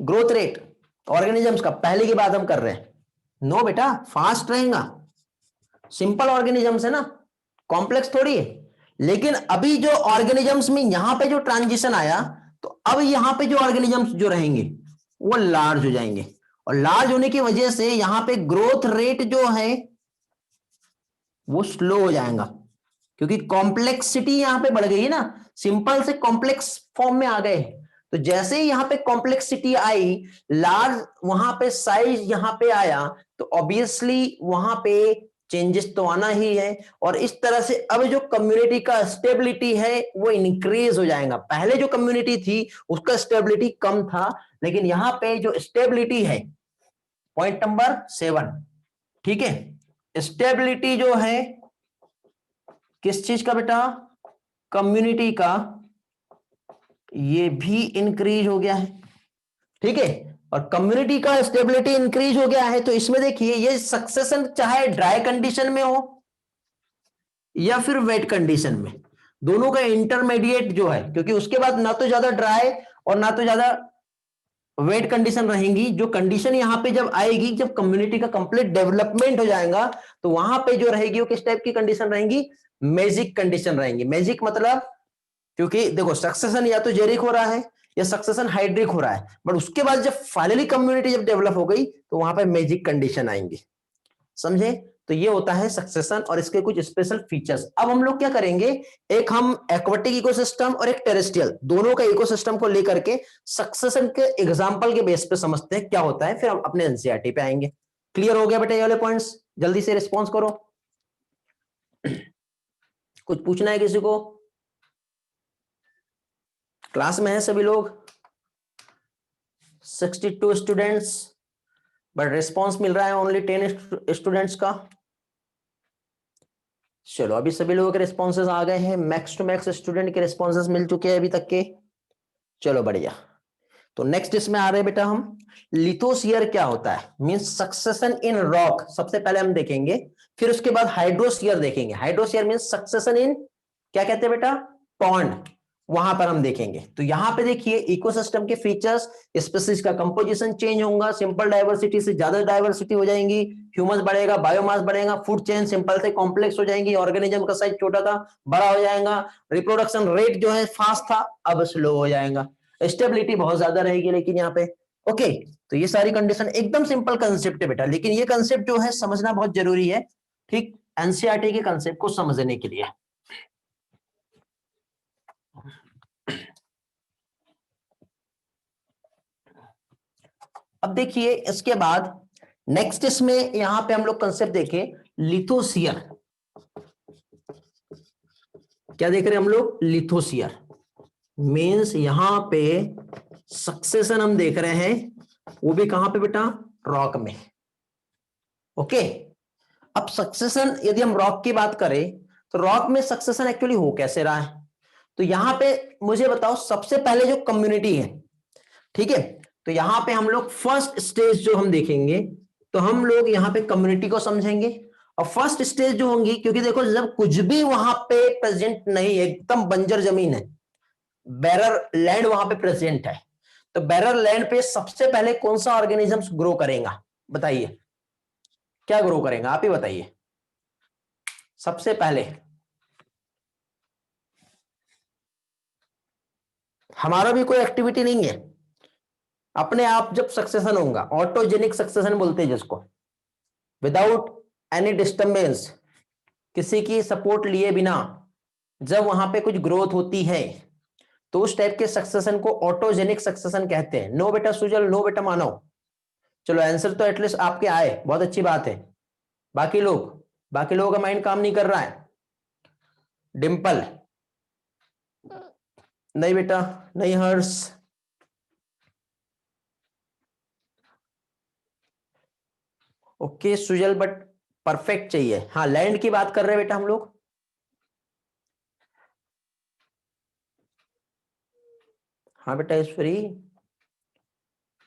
ग्रोथ रेट ऑर्गेनिजम्स का पहले की बात हम कर रहे हैं, नो बेटा फास्ट रहेगा, सिंपल ऑर्गेनिजम्स है ना, कॉम्प्लेक्स थोड़ी है। लेकिन अभी जो ऑर्गेनिजम्स में यहां पे जो ट्रांजिशन आया, तो अब यहां पे जो ऑर्गेनिजम्स जो रहेंगे वो लार्ज हो जाएंगे, और लार्ज होने की वजह से यहां पे ग्रोथ रेट जो है वो स्लो हो जाएगा, क्योंकि कॉम्प्लेक्सिटी यहां पे बढ़ गई है ना, सिंपल से कॉम्प्लेक्स फॉर्म में आ गए। तो जैसे ही यहां पे कॉम्प्लेक्सिटी आई, लार्ज वहां पे साइज यहां पे आया, तो ऑब्वियसली वहां पे चेंजेस तो आना ही है। और इस तरह से अब जो कम्युनिटी का स्टेबिलिटी है वो इंक्रीज हो जाएगा। पहले जो कम्युनिटी थी उसका स्टेबिलिटी कम था, लेकिन यहां पे जो स्टेबिलिटी है, पॉइंट नंबर 7, ठीक है, स्टेबिलिटी जो है किस चीज का बेटा, कम्युनिटी का, ये भी इंक्रीज हो गया है, ठीक है। और कम्युनिटी का स्टेबिलिटी इंक्रीज हो गया है, तो इसमें देखिए ये सक्सेशन चाहे ड्राई कंडीशन में हो या फिर वेट कंडीशन में, दोनों का इंटरमीडिएट जो है, क्योंकि उसके बाद ना तो ज्यादा ड्राई और ना तो ज्यादा वेट कंडीशन रहेंगी। जो कंडीशन यहां पे जब आएगी, जब कम्युनिटी का कंप्लीट डेवलपमेंट हो जाएगा, तो वहां पे जो रहेगी वो किस टाइप की कंडीशन रहेंगी, मैजिक कंडीशन रहेंगी। मैजिक मतलब, क्योंकि देखो सक्सेशन या तो जेरिक हो रहा है या सक्सेशन हाइड्रिक हो रहा है, बट उसके बाद जब फाइनली कम्युनिटी जब डेवलप हो गई तो वहां पे मैजिक कंडीशन आएंगी, समझे। तो ये होता है सक्सेशन और इसके कुछ स्पेशल फीचर्स। अब हम लोग क्या करेंगे, एक हम एक्वाटिक इकोसिस्टम और एक टेरेस्ट्रियल दोनों का इकोसिस्टम को लेकर के सक्सेशन के एग्जांपल के बेस पे समझते हैं क्या होता है, फिर हम अपने एनसीईआरटी पे आएंगे। क्लियर हो गया बेटा ये वाले पॉइंट्स, जल्दी से रिस्पॉन्स करो। कुछ पूछना है किसी को, क्लास में है सभी लोग, 62 स्टूडेंट्स, बट रिस्पॉन्स मिल रहा है ओनली 10 स्टूडेंट्स का। चलो अभी सभी लोगों के रिस्पॉन्सेज आ गए हैं, मैक्स टू मैक्स स्टूडेंट के रिस्पॉन्सेज मिल चुके हैं अभी तक के। चलो बढ़िया। तो नेक्स्ट इसमें आ रहे हैं बेटा हम, लिथोस्फीयर क्या होता है, मींस सक्सेशन इन रॉक सबसे पहले हम देखेंगे, फिर उसके बाद हाइड्रोस्फीयर देखेंगे। हाइड्रोस्फीयर मींस सक्सेशन इन, क्या कहते हैं बेटा, पॉन्ड, वहां पर हम देखेंगे। तो यहां पे देखिए इकोसिस्टम के फीचर्स, स्पीशीज का कंपोजिशन चेंज होगा, सिंपल डायवर्सिटी से ज्यादा डायवर्सिटी हो जाएंगी, ह्यूमस बढ़ेगा, बायोमास बढ़ेगा, फूड चेन सिंपल से कॉम्प्लेक्स हो जाएंगी, ऑर्गेनिज्म का साइज छोटा था बड़ा हो जाएगा, रिप्रोडक्शन रेट जो है फास्ट था अब स्लो हो जाएगा, स्टेबिलिटी बहुत ज्यादा रहेगी लेकिन यहाँ पे। ओके, तो ये सारी कंडीशन एकदम सिंपल कंसेप्ट है बेटा, लेकिन ये कंसेप्ट जो है समझना बहुत जरूरी है, ठीक, एनसीईआरटी के कंसेप्ट को समझने के लिए। अब देखिए इसके बाद नेक्स्ट इसमें यहां पे हम लोग कंसेप्ट देखें, लिथोस्फीयर। क्या देख रहे हैं हम लोग, लिथोस्फीयर मींस यहां पे सक्सेशन हम देख रहे हैं, वो भी कहां पे बेटा, रॉक में। ओके, अब सक्सेशन यदि हम रॉक की बात करें तो रॉक में सक्सेशन एक्चुअली हो कैसे रहा है, तो यहां पे मुझे बताओ सबसे पहले जो कम्युनिटी है, ठीक है, तो यहां पे हम लोग फर्स्ट स्टेज जो हम देखेंगे, तो हम लोग यहां पे कम्युनिटी को समझेंगे, और फर्स्ट स्टेज जो होंगी, क्योंकि देखो जब कुछ भी वहां पे प्रेजेंट नहीं है, एकदम बंजर जमीन है, बैरर लैंड वहां पे प्रेजेंट है, तो बैरर लैंड पे सबसे पहले कौन सा ऑर्गेनिजम्स ग्रो करेगा? बताइए क्या ग्रो करेगा, आप ही बताइए सबसे पहले। हमारा भी कोई एक्टिविटी नहीं है, अपने आप जब सक्सेशन होगा, ऑटोजेनिक सक्सेशन बोलते हैं जिसको, विदाउट एनी डिस्टर्बेंस, किसी की सपोर्ट लिए बिना जब वहां पे कुछ ग्रोथ होती है, तो उस टाइप के सक्सेशन को ऑटोजेनिक सक्सेशन कहते हैं। नो बेटा सुजल, नो बेटा मानव। चलो आंसर तो एटलीस्ट आपके आए, बहुत अच्छी बात है। बाकी लोगों का माइंड काम नहीं कर रहा है। डिंपल नहीं बेटा, नहीं हर्ष, ओके सुजल, बट परफेक्ट चाहिए। हाँ लैंड की बात कर रहे हैं बेटा हम लोग। हाँ बेटा ईश्वरी,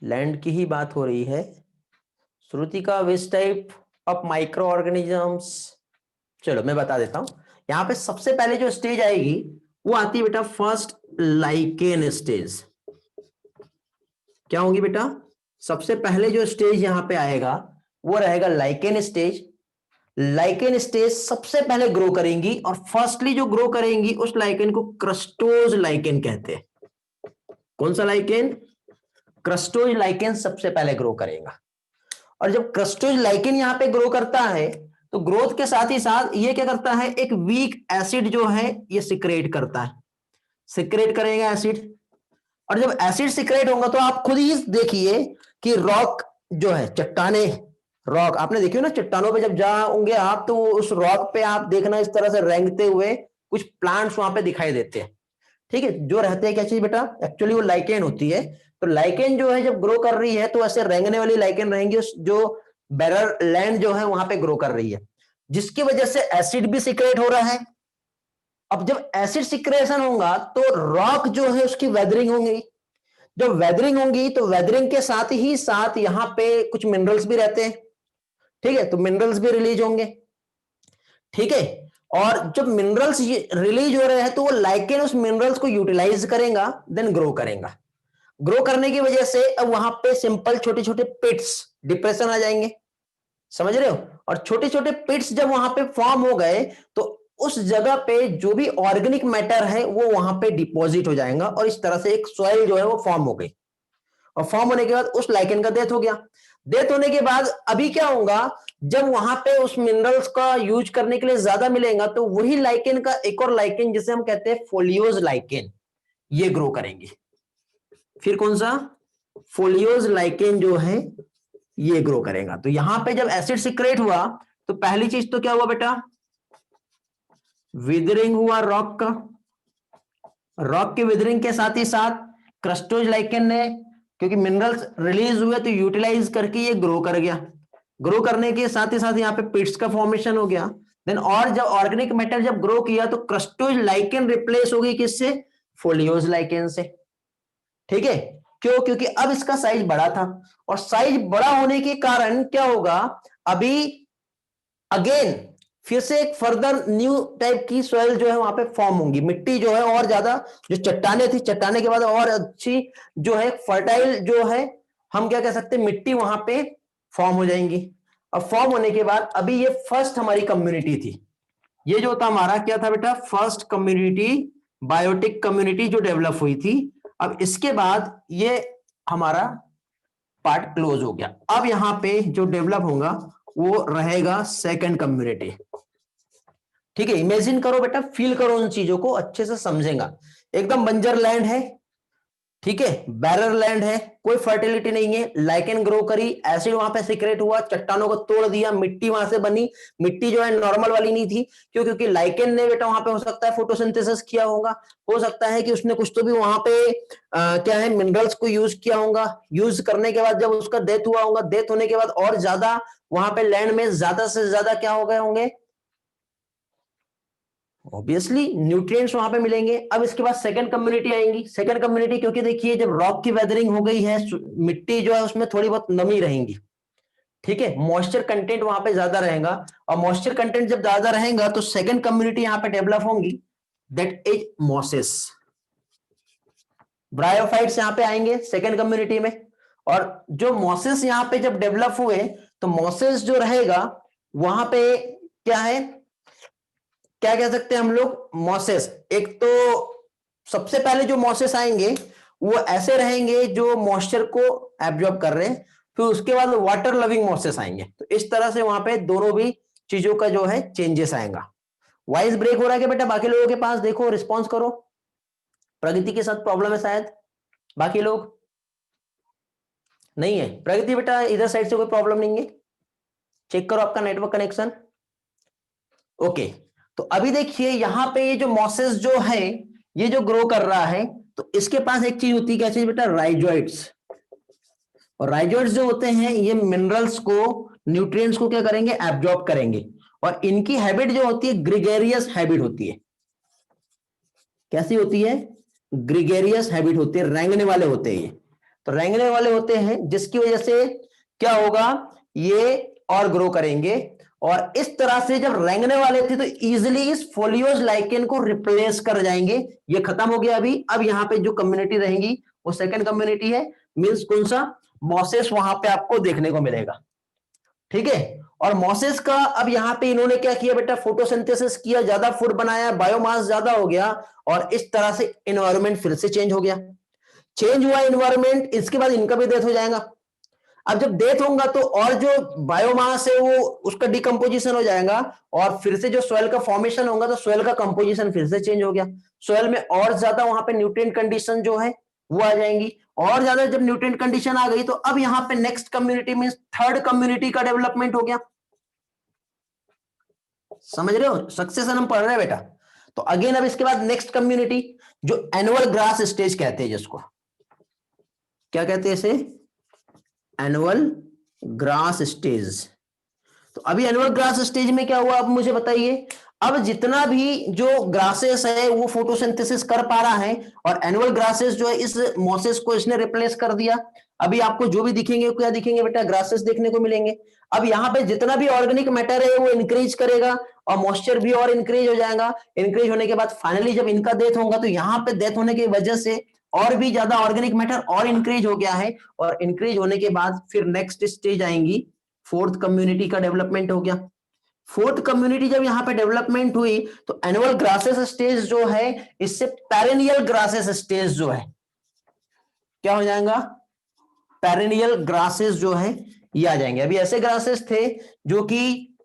लैंड की ही बात हो रही है। श्रुति का which type of micro organisms, चलो मैं बता देता हूं। यहां पे सबसे पहले जो स्टेज आएगी वो आती है बेटा फर्स्ट लाइकेन स्टेज। क्या होंगी बेटा? सबसे पहले जो स्टेज यहां पे आएगा वो रहेगा लाइकेन स्टेज। लाइकेन स्टेज सबसे पहले ग्रो करेंगी, और फर्स्टली जो ग्रो करेंगी उस लाइकेन को क्रस्टोज लाइकेन कहते हैं। कौन सा लाइकेन? क्रस्टोज लाइकेन सबसे पहले ग्रो करेगा। और जब क्रस्टोज लाइकेन यहां पे ग्रो करता है, तो ग्रोथ के साथ ही साथ ये क्या करता है, एक वीक एसिड जो है ये सिक्रेट करता है, सिक्रेट करेगा एसिड। और जब एसिड सिक्रेट होगा तो आप खुद ही देखिए कि रॉक जो है, चट्टाने, रॉक आपने देखी हो ना, चट्टानों पे जब जाओगे आप तो उस रॉक पे आप देखना इस तरह से रेंगते हुए कुछ प्लांट्स वहां पे दिखाई देते हैं। ठीक है, जो रहते हैं क्या चीज बेटा, एक्चुअली वो लाइकेन होती है। तो लाइकेन जो है जब ग्रो कर रही है तो ऐसे रेंगने वाली लाइकेन रहेंगी, जो बैरर लैंड जो है वहां पे ग्रो कर रही है, जिसकी वजह से एसिड भी सिक्रेट हो रहा है। अब जब एसिड सिक्रेशन होगा तो रॉक जो है उसकी वेदरिंग होंगी। जब वेदरिंग होंगी तो वेदरिंग के साथ ही साथ यहां पे कुछ मिनरल्स भी रहते हैं। ठीक है, तो मिनरल्स भी रिलीज होंगे। ठीक है, और जब मिनरल्स रिलीज हो रहे हैं तो वो लाइकेन उस मिनरल्स को यूटिलाइज करेगा, देन ग्रो करेगा। ग्रो करने की वजह से अब वहां पे सिंपल छोटे छोटे पिट्स, डिप्रेशन आ जाएंगे, समझ रहे हो? और छोटे छोटे पिट्स जब वहां पे फॉर्म हो गए तो उस जगह पे जो भी ऑर्गेनिक मैटर है वो वहां पे डिपॉजिट हो जाएगा, और इस तरह से एक सॉइल जो है वो फॉर्म हो गई। और फॉर्म होने के बाद उस लाइकेन का डेथ हो गया। डेथ होने के बाद अभी क्या होगा, जब वहां पे उस मिनरल्स का यूज करने के लिए ज्यादा मिलेगा तो वही लाइकेन का एक और लाइकेन जिसे हम कहते हैं फोलियोज लाइकेन, ये ग्रो करेंगे। फिर कौन सा? फोलियोज लाइकेन जो है ये ग्रो करेगा। तो यहां पे जब एसिड सिक्रेट हुआ तो पहली चीज तो क्या हुआ बेटा, विदरिंग हुआ रॉक का। रॉक की विदरिंग के साथ ही साथ क्रस्टोज लाइकेन ने, क्योंकि मिनरल्स रिलीज हुए तो यूटिलाइज करके ये ग्रो कर गया। ग्रो करने के साथ ही साथ यहाँ पे पिट्स का फॉर्मेशन हो गया। देन और जब ऑर्गेनिक मैटर जब ग्रो किया तो क्रस्टोज लाइकेन रिप्लेस हो गई किससे? फोलियोज लाइकेन से। ठीक है, क्यों? क्योंकि अब इसका साइज बड़ा था, और साइज बड़ा होने के कारण क्या होगा, अभी अगेन फिर से एक फर्दर न्यू टाइप की सॉइल जो है वहां पे फॉर्म होंगी। मिट्टी जो है और ज्यादा, जो चट्टाने थी, चट्टाने के बाद और अच्छी जो है फर्टाइल जो है, हम क्या कह सकते हैं, मिट्टी वहां पे फॉर्म हो जाएंगी। अब फॉर्म होने के बाद अभी ये फर्स्ट हमारी कम्युनिटी थी, ये जो था हमारा क्या था बेटा, फर्स्ट कम्युनिटी, बायोटिक कम्युनिटी जो डेवलप हुई थी। अब इसके बाद ये हमारा पार्ट क्लोज हो गया। अब यहां पे जो डेवलप होगा वो रहेगा सेकंड कम्युनिटी। ठीक है, इमेजिन करो बेटा, फील करो उन चीजों को, अच्छे से समझेगा। एकदम बंजर लैंड है, ठीक है, बैरर लैंड है, कोई फर्टिलिटी नहीं है, लाइकेन ग्रो करी, एसिड वहां पे सिक्रेट हुआ, चट्टानों को तोड़ दिया, मिट्टी वहां से बनी। मिट्टी जो है नॉर्मल वाली नहीं थी, क्यों? क्योंकि लाइकेन ने बेटा वहां पे हो सकता है फोटोसिंथेसिस किया होगा, हो सकता है कि उसने कुछ तो भी वहां पे क्या है, मिनरल्स को यूज किया होगा। यूज करने के बाद जब उसका डेथ हुआ होगा, डेथ होने के बाद और ज्यादा वहां पे लैंड में ज्यादा से ज्यादा क्या हो गए होंगे, ऑब्वियसली न्यूट्रिएंट्स वहां पे मिलेंगे। अब इसके बाद सेकंड कम्युनिटी आएंगी। सेकंड कम्युनिटी, क्योंकि देखिए जब रॉक की वेदरिंग हो गई है, मिट्टी जो है उसमें थोड़ी बहुत नमी रहेंगी, ठीक है, मॉइस्चर कंटेंट वहां पे ज्यादा रहेगा, और मॉइस्चर कंटेंट जब ज्यादा रहेगा तो सेकंड कम्युनिटी यहां पे डेवलप होंगी, दैट इज मॉसेस। ब्रायोफाइट्स यहां पे आएंगे सेकंड कम्युनिटी में, और जो मॉसेस यहां पे जब डेवलप हुए तो मॉसेस जो रहेगा वहां पे क्या है, क्या कह सकते हैं हम लोग, मॉसेस एक तो सबसे पहले जो मॉसेस आएंगे वो ऐसे रहेंगे जो मॉइस्चर को एब्जॉर्ब कर रहे हैं, फिर उसके बाद वाटर लविंग मॉसेस आएंगे। तो इस तरह से वहां पे दोनों भी चीजों का जो है चेंजेस आएगा। वॉइस ब्रेक हो रहा है कि बेटा बाकी लोगों के पास, देखो रिस्पॉन्स करो। प्रगति के साथ प्रॉब्लम है शायद, बाकी लोग नहीं है। प्रगति बेटा इधर साइड से कोई प्रॉब्लम नहीं है, चेक करो आपका नेटवर्क कनेक्शन। ओके, तो अभी देखिए यहां पे ये जो मॉसेस जो है ये जो ग्रो कर रहा है, तो इसके पास एक चीज होती है, क्या चीज बेटा, राइजोइड्स। और राइजोइड्स जो होते हैं ये मिनरल्स को, न्यूट्रिएंट्स को क्या करेंगे, एब्जॉर्ब करेंगे। और इनकी हैबिट जो होती है ग्रिगेरियस हैबिट होती है। कैसी होती है, ग्रिगेरियस हैबिट होती है, रेंगने वाले होते हैं ये। तो रेंगने वाले होते हैं जिसकी वजह से क्या होगा, ये और ग्रो करेंगे। और इस तरह से जब रेंगने वाले थे तो इजिली इस फोलियोज लाइकेन को रिप्लेस कर जाएंगे। ये खत्म हो गया अभी। अब यहां पे जो कम्युनिटी रहेंगी वो सेकंड कम्युनिटी है, मींस कौन सा, मॉसेस वहां पे आपको देखने को मिलेगा। ठीक है, और मॉसेस का अब यहां पे इन्होंने क्या किया बेटा, फोटोसिंथेसिस किया, ज्यादा फूड बनाया, बायोमास ज्यादा हो गया, और इस तरह से एनवायरनमेंट फिर से चेंज हो गया। चेंज हुआ एनवायरनमेंट, इसके बाद इनका भी डेथ हो जाएगा। अब जब डेथ होगा तो और जो बायोमास है वो उसका डिकम्पोजिशन हो जाएगा, और फिर से जो सॉइल का फॉर्मेशन होगा तो सॉइल का कंपोजिशन फिर से चेंज हो गया। सॉइल में और ज्यादा वहां पे न्यूट्रिएंट कंडीशन जो है वो आ जाएंगी, और ज्यादा जब न्यूट्रिएंट कंडीशन आ गई तो अब यहां पे next community means third community का डेवलपमेंट हो गया। समझ रहे हो, सक्सेशन हम पढ़ रहे हैं बेटा। तो अगेन अब इसके बाद नेक्स्ट कम्युनिटी जो एनुअल ग्रास स्टेज कहते हैं, जिसको क्या कहते हैं, इसे एनुअल ग्रास स्टेज। तो अभी एनुअल ग्रास स्टेज में क्या हुआ, अब मुझे बताइए। अब जितना भी जो ग्रासेस है वो फोटोसिंथेसिस कर पा रहा है, और एनुअल ग्रासेस जो है इस मॉसेस को इसने रिप्लेस कर दिया। अभी आपको जो भी दिखेंगे क्या दिखेंगे बेटा, ग्रासेस देखने को मिलेंगे। अब यहाँ पे जितना भी ऑर्गेनिक मैटर है वो इंक्रीज करेगा, और मॉइस्चर भी और इंक्रीज हो जाएगा। इंक्रीज होने के बाद फाइनली जब इनका डेथ होगा तो यहाँ पे डेथ होने की वजह से और भी ज्यादा ऑर्गेनिक मैटर और इंक्रीज हो गया है, और इंक्रीज होने के बाद फिर नेक्स्ट स्टेज आएंगी, फोर्थ कम्युनिटी का डेवलपमेंट हो गया। फोर्थ कम्युनिटी जब यहां पे डेवलपमेंट हुई तो एनुअल ग्रासेस स्टेज जो है इससे पेरेनियल ग्रासेस स्टेज जो है क्या हो जाएगा, पेरेनियल ग्रासेस जो है ये आ जाएंगे। अभी ऐसे ग्रासेस थे जो कि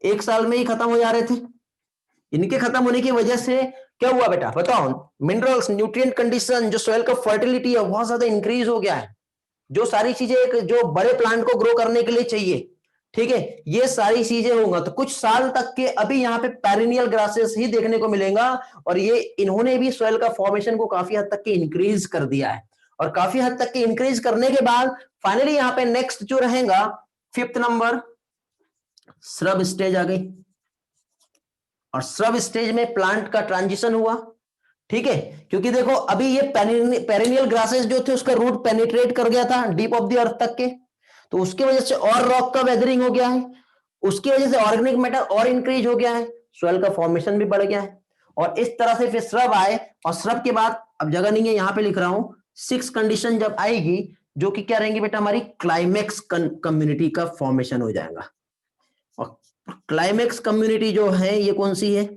एक साल में ही खत्म हो जा रहे थे। इनके खत्म होने की वजह से क्या हुआ बेटा, बताओ। मिनरल्स, न्यूट्रिएंट कंडीशन, जो सॉइल का फर्टिलिटी है बहुत ज्यादा इंक्रीज हो गया है। जो सारी चीजें एक जो बड़े प्लांट को ग्रो करने के लिए चाहिए, ठीक है, ये सारी चीजें होंगे। तो कुछ साल तक के अभी यहाँ पे पेरिनियल ग्रासेस ही देखने को मिलेगा, और ये इन्होंने भी सॉइल का फॉर्मेशन को काफी हद तक के इंक्रीज कर दिया है। और काफी हद तक के इंक्रीज करने के बाद फाइनली यहाँ पे नेक्स्ट जो रहेगा, फिफ्थ नंबर, श्रब स्टेज आ गई। और श्रब स्टेज में प्लांट का ट्रांजिशन हुआ। ठीक है, क्योंकि देखो अभी ये पेरिनियल ग्रासेस जो थे उसका रूट पेनिट्रेट कर गया था डीप ऑफ द अर्थ तक के, तो उसकी वजह से और रॉक का वेदरिंग हो गया है, उसकी वजह से ऑर्गेनिक मैटर और इंक्रीज हो गया है, सॉइल का फॉर्मेशन भी बढ़ गया है। और इस तरह से फिर श्रब आए, और श्रब के बाद अब जगह नहीं है यहां पे लिख रहा हूं, सिक्स कंडीशन जब आएगी जो कि क्या रहेंगी बेटा, हमारी क्लाइमेक्स कम्युनिटी का फॉर्मेशन हो जाएगा। और क्लाइमेक्स कम्युनिटी जो है ये कौन सी है,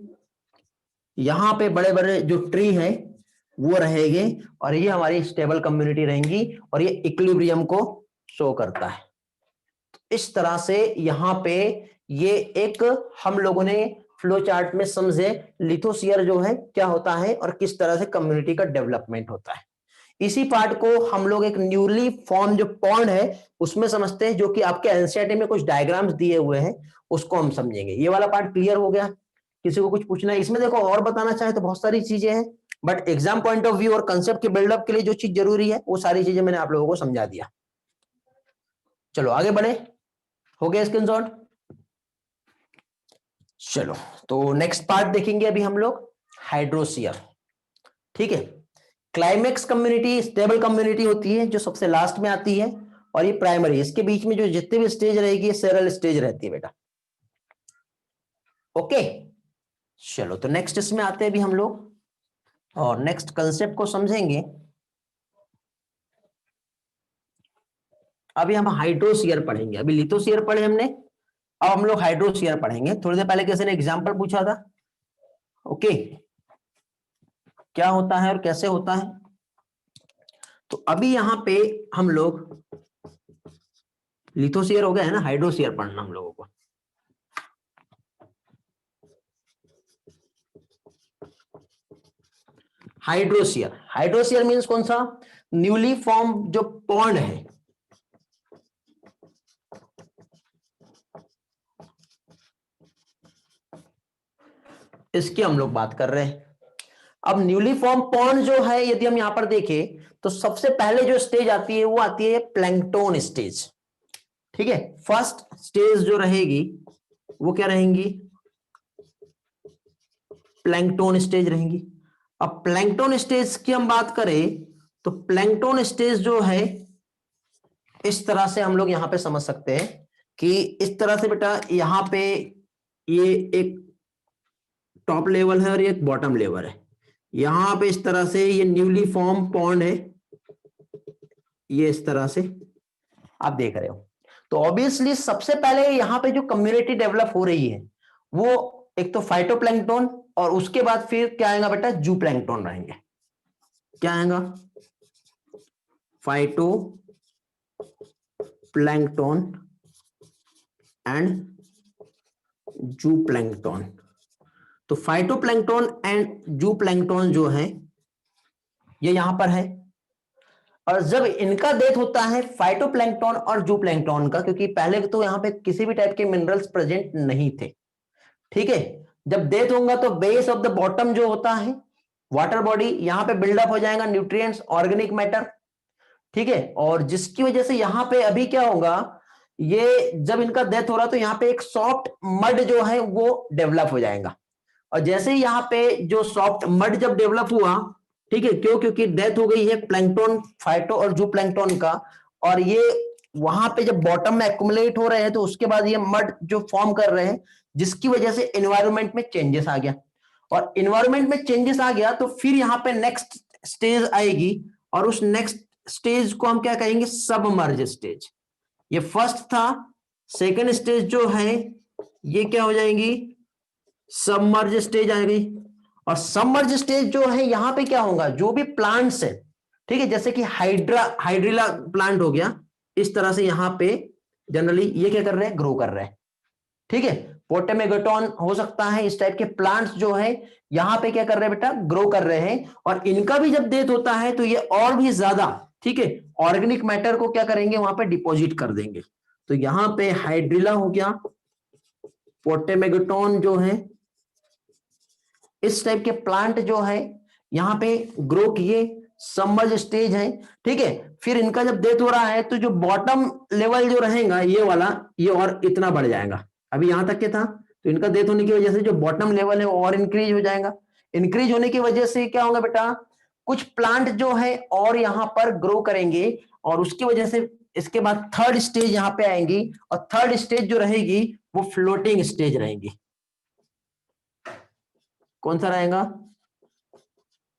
यहां पे बड़े बड़े जो ट्री है वो रहेंगे, और ये हमारी स्टेबल कम्युनिटी रहेंगी, और ये इक्विलिब्रियम को शो करता है। इस तरह से यहां पे ये एक हम लोगों ने फ्लो चार्ट में समझे लिथोस्फीयर जो है क्या होता है और किस तरह से कम्युनिटी का डेवलपमेंट होता है। इसी पार्ट को हम लोग एक न्यूली फॉर्म जो पॉन्ड है उसमें समझते हैं, जो कि आपके एनसीईआरटी में कुछ डायग्राम्स दिए हुए हैं उसको हम समझेंगे। ये वाला पार्ट क्लियर हो गया, किसी को कुछ पूछना है इसमें? देखो और बताना चाहे तो बहुत सारी चीजें हैं, but exam point of view और कंसेप्ट के बिल्डअप के लिए जो चीज जरूरी है वो सारी चीजें मैंने आप लोगों को समझा दिया। चलो आगे बढ़े, हो गया स्क्रीनशॉट। चलो तो नेक्स्ट पार्ट देखेंगे अभी हम लोग, हाइड्रोस्फीयर। ठीक है, क्लाइमेक्स कम्युनिटी स्टेबल कम्युनिटी होती है जो सबसे लास्ट में आती है, और ये प्राइमरी, इसके बीच में जो जितने भी स्टेज रहेगी ये सेरल स्टेज रहती है बेटा। ओके चलो, तो नेक्स्ट इसमें आते हैं अभी हम लोग और नेक्स्ट कंसेप्ट को समझेंगे। अभी हम हाइड्रोस्फीयर पढ़ेंगे, अभी लिथोस्फीयर पढ़े हमने, अब हम लोग हाइड्रोस्फीयर पढ़ेंगे। थोड़ी देर पहले किसी ने एग्जांपल पूछा था, ओके क्या होता है और कैसे होता है। तो अभी यहां पे हम लोग, लिथोस्फीयर हो गया है ना, हाइड्रोस्फीयर पढ़ना हम लोगों को। हाइड्रोस्फीयर, हाइड्रोस्फीयर मींस कौन सा, न्यूली फॉर्म जो पॉन्ड है, इसकी हम लोग बात कर रहे हैं। अब न्यूली फॉर्म पॉन्ड जो है, यदि हम यहां पर देखें तो सबसे पहले जो स्टेज आती है वो आती है प्लैंकटन स्टेज। ठीक है, फर्स्ट स्टेज जो रहेगी वो क्या रहेंगी, प्लैंकटन स्टेज रहेंगी। अब प्लैंकटन स्टेज की हम बात करें तो प्लैंकटन स्टेज जो है इस तरह से हम लोग यहां पे समझ सकते हैं कि इस तरह से बेटा, यहां पे ये एक टॉप लेवल है और ये एक बॉटम लेवल है। यहां पे इस तरह से ये न्यूली फॉर्म पॉन्ड है, ये इस तरह से आप देख रहे हो। तो ऑब्वियसली सबसे पहले यहां पे जो कम्युनिटी डेवलप हो रही है वो एक तो फाइटोप्लैंक्टन, और उसके बाद फिर क्या आएगा बेटा, जू प्लैंक्टन रहेंगे। क्या आएगा, फाइटो प्लैंक्टन एंड जू प्लैंक्टन। तो फाइटोप्लैंक्टन एंड जू प्लैंक्टन जो है ये यहां पर है, और जब इनका डेथ होता है फाइटोप्लैंक्टन और जू प्लैंक्टन का, क्योंकि पहले तो यहां पे किसी भी टाइप के मिनरल्स प्रेजेंट नहीं थे, ठीक है, जब डेथ होगा तो बेस ऑफ द बॉटम जो होता है वाटर बॉडी, यहां पे बिल्डअप हो जाएगा न्यूट्रिएंट्स, ऑर्गेनिक मैटर, ठीक है, और जिसकी वजह से यहां पे अभी क्या होगा, ये जब इनका डेथ हो रहा तो यहां पे एक सॉफ्ट मड जो है वो डेवलप हो जाएगा। और जैसे ही यहां पे जो सॉफ्ट मड जब डेवलप हुआ, ठीक है, क्यों, क्योंकि डेथ हो गई है प्लैंक्टन, फाइटो और जू प्लैंक्टन का, और ये वहां पे जब बॉटम में एक्युमुलेट हो रहे हैं तो उसके बाद ये मड जो फॉर्म कर रहे हैं, जिसकी वजह से एनवायरनमेंट में चेंजेस आ गया, और एनवायरनमेंट में चेंजेस आ गया तो फिर यहां पे नेक्स्ट स्टेज आएगी, और उस नेक्स्ट स्टेज को हम क्या कहेंगे, सबमर्ज स्टेज। ये फर्स्ट था, सेकेंड स्टेज जो है ये क्या हो जाएंगी, सबमर्ज स्टेज आ गई। और सबमर्ज स्टेज जो है यहां पे क्या होगा, जो भी प्लांट्स है, ठीक है, जैसे कि हाइड्रिला प्लांट हो गया, इस तरह से यहां पे जनरली ये क्या कर रहे हैं, ग्रो कर रहे हैं, ठीक है, पोटेमेगोटॉन हो सकता है, इस टाइप के प्लांट्स जो है यहां पे क्या कर रहे हैं बेटा, ग्रो कर रहे हैं, और इनका भी जब डेथ होता है तो ये और भी ज्यादा, ठीक है, ऑर्गेनिक मैटर को क्या करेंगे, वहां पे डिपॉजिट कर देंगे। तो यहां पे हाइड्रिला हो गया, पोटेमेगोटॉन जो है, इस टाइप के प्लांट जो है यहां पे ग्रो किए, सबमर्ज स्टेज है, ठीक है, फिर इनका जब डेथ हो रहा है तो जो बॉटम लेवल जो रहेगा ये वाला, ये और इतना बढ़ जाएगा, अभी यहां तक के था, तो इनका डेथ होने की वजह से जो बॉटम लेवल है वो और इंक्रीज हो जाएगा। इंक्रीज होने की वजह से क्या होगा बेटा, कुछ प्लांट जो है और यहां पर ग्रो करेंगे, और उसकी वजह से इसके बाद थर्ड स्टेज यहां पे आएंगी, और थर्ड स्टेज जो रहेगी वो फ्लोटिंग स्टेज रहेगी। कौन सा रहेगा,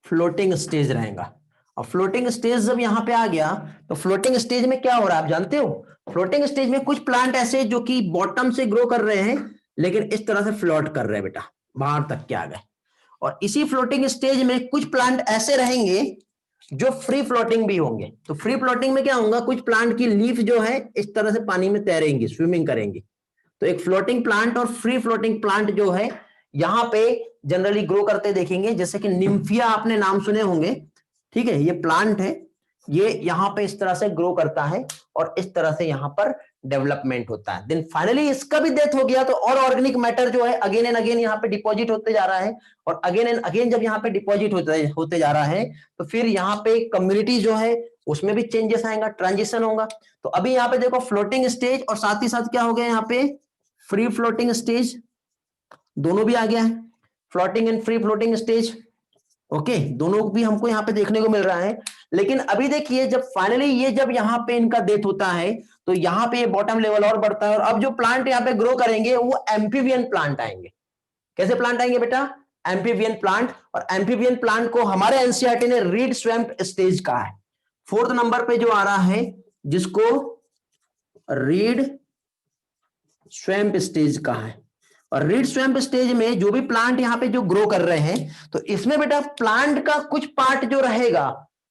फ्लोटिंग स्टेज रहेगा। और फ्लोटिंग स्टेज जब यहां पे आ गया तो फ्लोटिंग स्टेज में क्या हो रहा है आप जानते हो, फ्लोटिंग स्टेज में कुछ प्लांट ऐसे जो कि बॉटम से ग्रो कर रहे हैं लेकिन इस तरह से फ्लोट कर रहे हैं बेटा, बाहर तक के आ गए। और इसी फ्लोटिंग स्टेज में कुछ प्लांट ऐसे रहेंगे जो फ्री फ्लोटिंग भी होंगे। तो फ्री फ्लोटिंग में क्या होगा, कुछ प्लांट की लीफ जो है इस तरह से पानी में तैरेंगी, स्विमिंग करेंगी। तो एक फ्लोटिंग प्लांट और फ्री फ्लोटिंग प्लांट जो है यहां पे जनरली ग्रो करते देखेंगे, जैसे कि निम्फिया आपने नाम सुने होंगे, ठीक है, ये प्लांट है, ये यहां पे इस तरह से ग्रो करता है और इस तरह से यहां पर डेवलपमेंट होता है। देन फाइनली इसका भी डेथ हो गया तो और ऑर्गेनिक मैटर जो है अगेन एंड अगेन यहां पे डिपॉजिट होते जा रहा है, और अगेन एंड अगेन जब यहां पे डिपॉजिट होते जा रहा है तो फिर यहां पे कम्युनिटी जो है उसमें भी चेंजेस आएगा, ट्रांजिशन होगा। तो अभी यहां पे देखो फ्लोटिंग स्टेज और साथ ही साथ क्या हो गया, यहाँ पे फ्री फ्लोटिंग स्टेज, दोनों भी आ गया है, floating and free floating stage. Okay, दोनों भी हमको यहाँ पे देखने को मिल रहा है। लेकिन अभी देखिए जब फाइनली ये जब यहाँ पे इनका डेथ होता है तो यहाँ पे ये बॉटम लेवल और बढ़ता है, और अब जो प्लांट यहाँ पे ग्रो करेंगे वो एम्फीबियन प्लांट आएंगे। कैसे प्लांट आएंगे बेटा? Amphibian plant. और एम्फीबियन प्लांट को हमारे एनसीईआरटी ने रीड स्वैम्प स्टेज कहा है। 4th नंबर पे जो आ रहा है जिसको रीड स्वैम्प स्टेज कहा है। और रीड स्वैम्प स्टेज में जो भी प्लांट यहाँ पे जो ग्रो कर रहे हैं तो इसमें बेटा प्लांट का कुछ पार्ट जो रहेगा,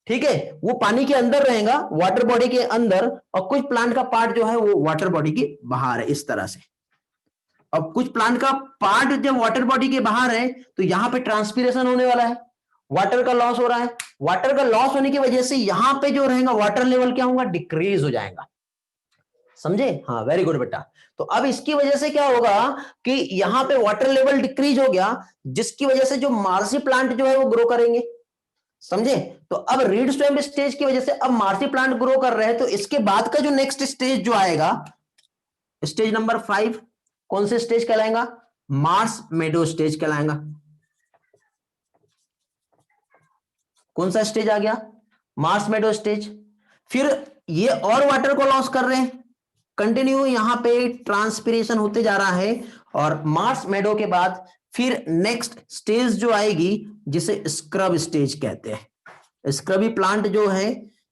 ठीक है, वो पानी के अंदर रहेगा, वाटर बॉडी के अंदर, और कुछ प्लांट का पार्ट जो है वो वाटर बॉडी के बाहर है, इस तरह से। अब कुछ प्लांट का पार्ट जब वाटर बॉडी के बाहर है तो यहां पे ट्रांसपीरेशन होने वाला है, वाटर का लॉस हो रहा है। वाटर का लॉस होने की वजह से यहां पे जो रहेगा वाटर लेवल क्या होगा? डिक्रीज हो जाएगा। समझे? हाँ, वेरी गुड बेटा। तो अब इसकी वजह से क्या होगा कि यहां पे वाटर लेवल डिक्रीज हो गया, जिसकी वजह से जो मार्सी प्लांट जो है वो ग्रो करेंगे। समझे? तो अब रीड स्वैम्प स्टेज की वजह से अब मार्सी प्लांट ग्रो कर रहे हैं, तो इसके बाद का जो नेक्स्ट स्टेज जो आएगा, स्टेज नंबर 5, कौन से स्टेज कहलाएगा? मार्स मेडो स्टेज कहलाएगा। कौन सा स्टेज आ गया? मार्स मेडो स्टेज। फिर ये और वाटर को लॉस कर रहे हैं, कंटिन्यू यहां पे ट्रांसपिरेशन होते जा रहा है, और मार्स मेडो के बाद फिर नेक्स्ट स्टेज जो आएगी जिसे स्क्रब स्टेज कहते हैं। स्क्रबी प्लांट जो है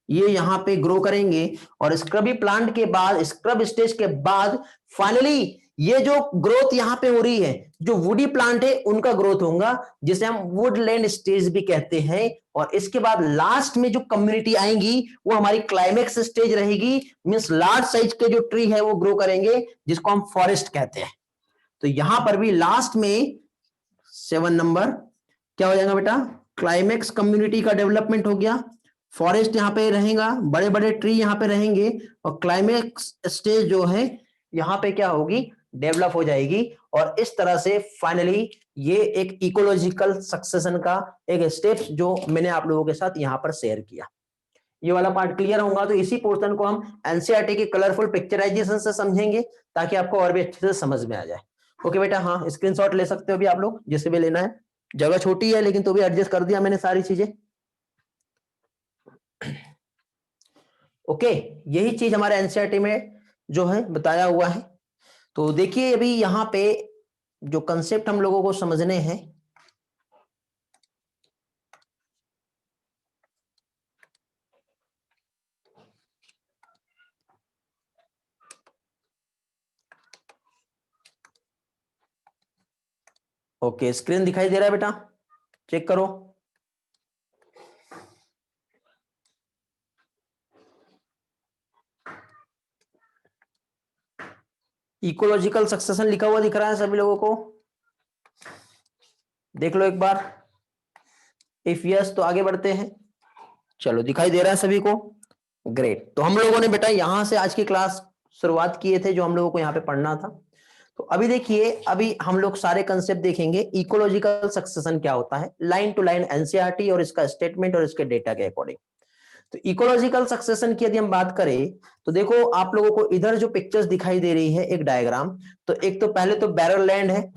ये यहां पे ग्रो करेंगे, और स्क्रबी प्लांट के बाद, स्क्रब स्टेज के बाद फाइनली ये जो ग्रोथ यहां पे हो रही है, जो वुडी प्लांट है उनका ग्रोथ होगा, जिसे हम वुडलैंड स्टेज भी कहते हैं। और इसके बाद लास्ट में जो कम्युनिटी आएंगी वो हमारी क्लाइमेक्स स्टेज रहेगी, मींस लार्ज साइज के जो ट्री है वो ग्रो करेंगे, जिसको हम फॉरेस्ट कहते हैं। तो यहां पर भी लास्ट में 7 नंबर क्या हो जाएगा बेटा? क्लाइमेक्स कम्युनिटी का डेवलपमेंट हो गया, फॉरेस्ट यहां पे रहेगा, बड़े बड़े ट्री यहां पे रहेंगे, और क्लाइमेक्स स्टेज जो है यहां पे क्या होगी? डेवलप हो जाएगी। और इस तरह से फाइनली ये एक इकोलॉजिकल सक्सेशन का एक स्टेप्स जो मैंने आप लोगों के साथ यहां पर शेयर किया। ये वाला पार्ट क्लियर होगा तो इसी पोर्शन को हम एनसीईआरटी की कलरफुल पिक्चराइजेशन से समझेंगे, ताकि आपको और भी अच्छे से समझ में आ जाए। ओके बेटा, हाँ, स्क्रीनशॉट ले सकते हो भी आप लोग, जिसे भी लेना है। जगह छोटी है लेकिन तो भी एडजस्ट कर दिया मैंने सारी चीजें। ओके, यही चीज हमारे एनसीईआरटी में जो है बताया हुआ है। तो देखिए अभी यहां पे जो कंसेप्ट हम लोगों को समझने हैं, ओके, स्क्रीन दिखाई दे रहा है बेटा? चेक करो। इकोलॉजिकल सक्सेशन लिखा हुआ दिख रहा है सभी लोगों को? देख लो एक बार। इफ यस तो आगे बढ़ते हैं। चलो, दिखाई दे रहा है सभी को? ग्रेट। तो हम लोगों ने बेटा यहां से आज की क्लास शुरुआत किए थे, जो हम लोगों को यहाँ पे पढ़ना था। तो अभी देखिए, अभी हम लोग सारे कंसेप्ट देखेंगे। इकोलॉजिकल सक्सेशन क्या होता है, लाइन टू लाइन एनसीईआरटी और इसका स्टेटमेंट और इसके डेटा के अकॉर्डिंग। तो इकोलॉजिकल सक्सेशन की यदि हम बात करें तो देखो आप लोगों को इधर जो पिक्चर्स दिखाई दे रही है, एक डायग्राम। तो एक तो पहले तो बैरल लैंड है,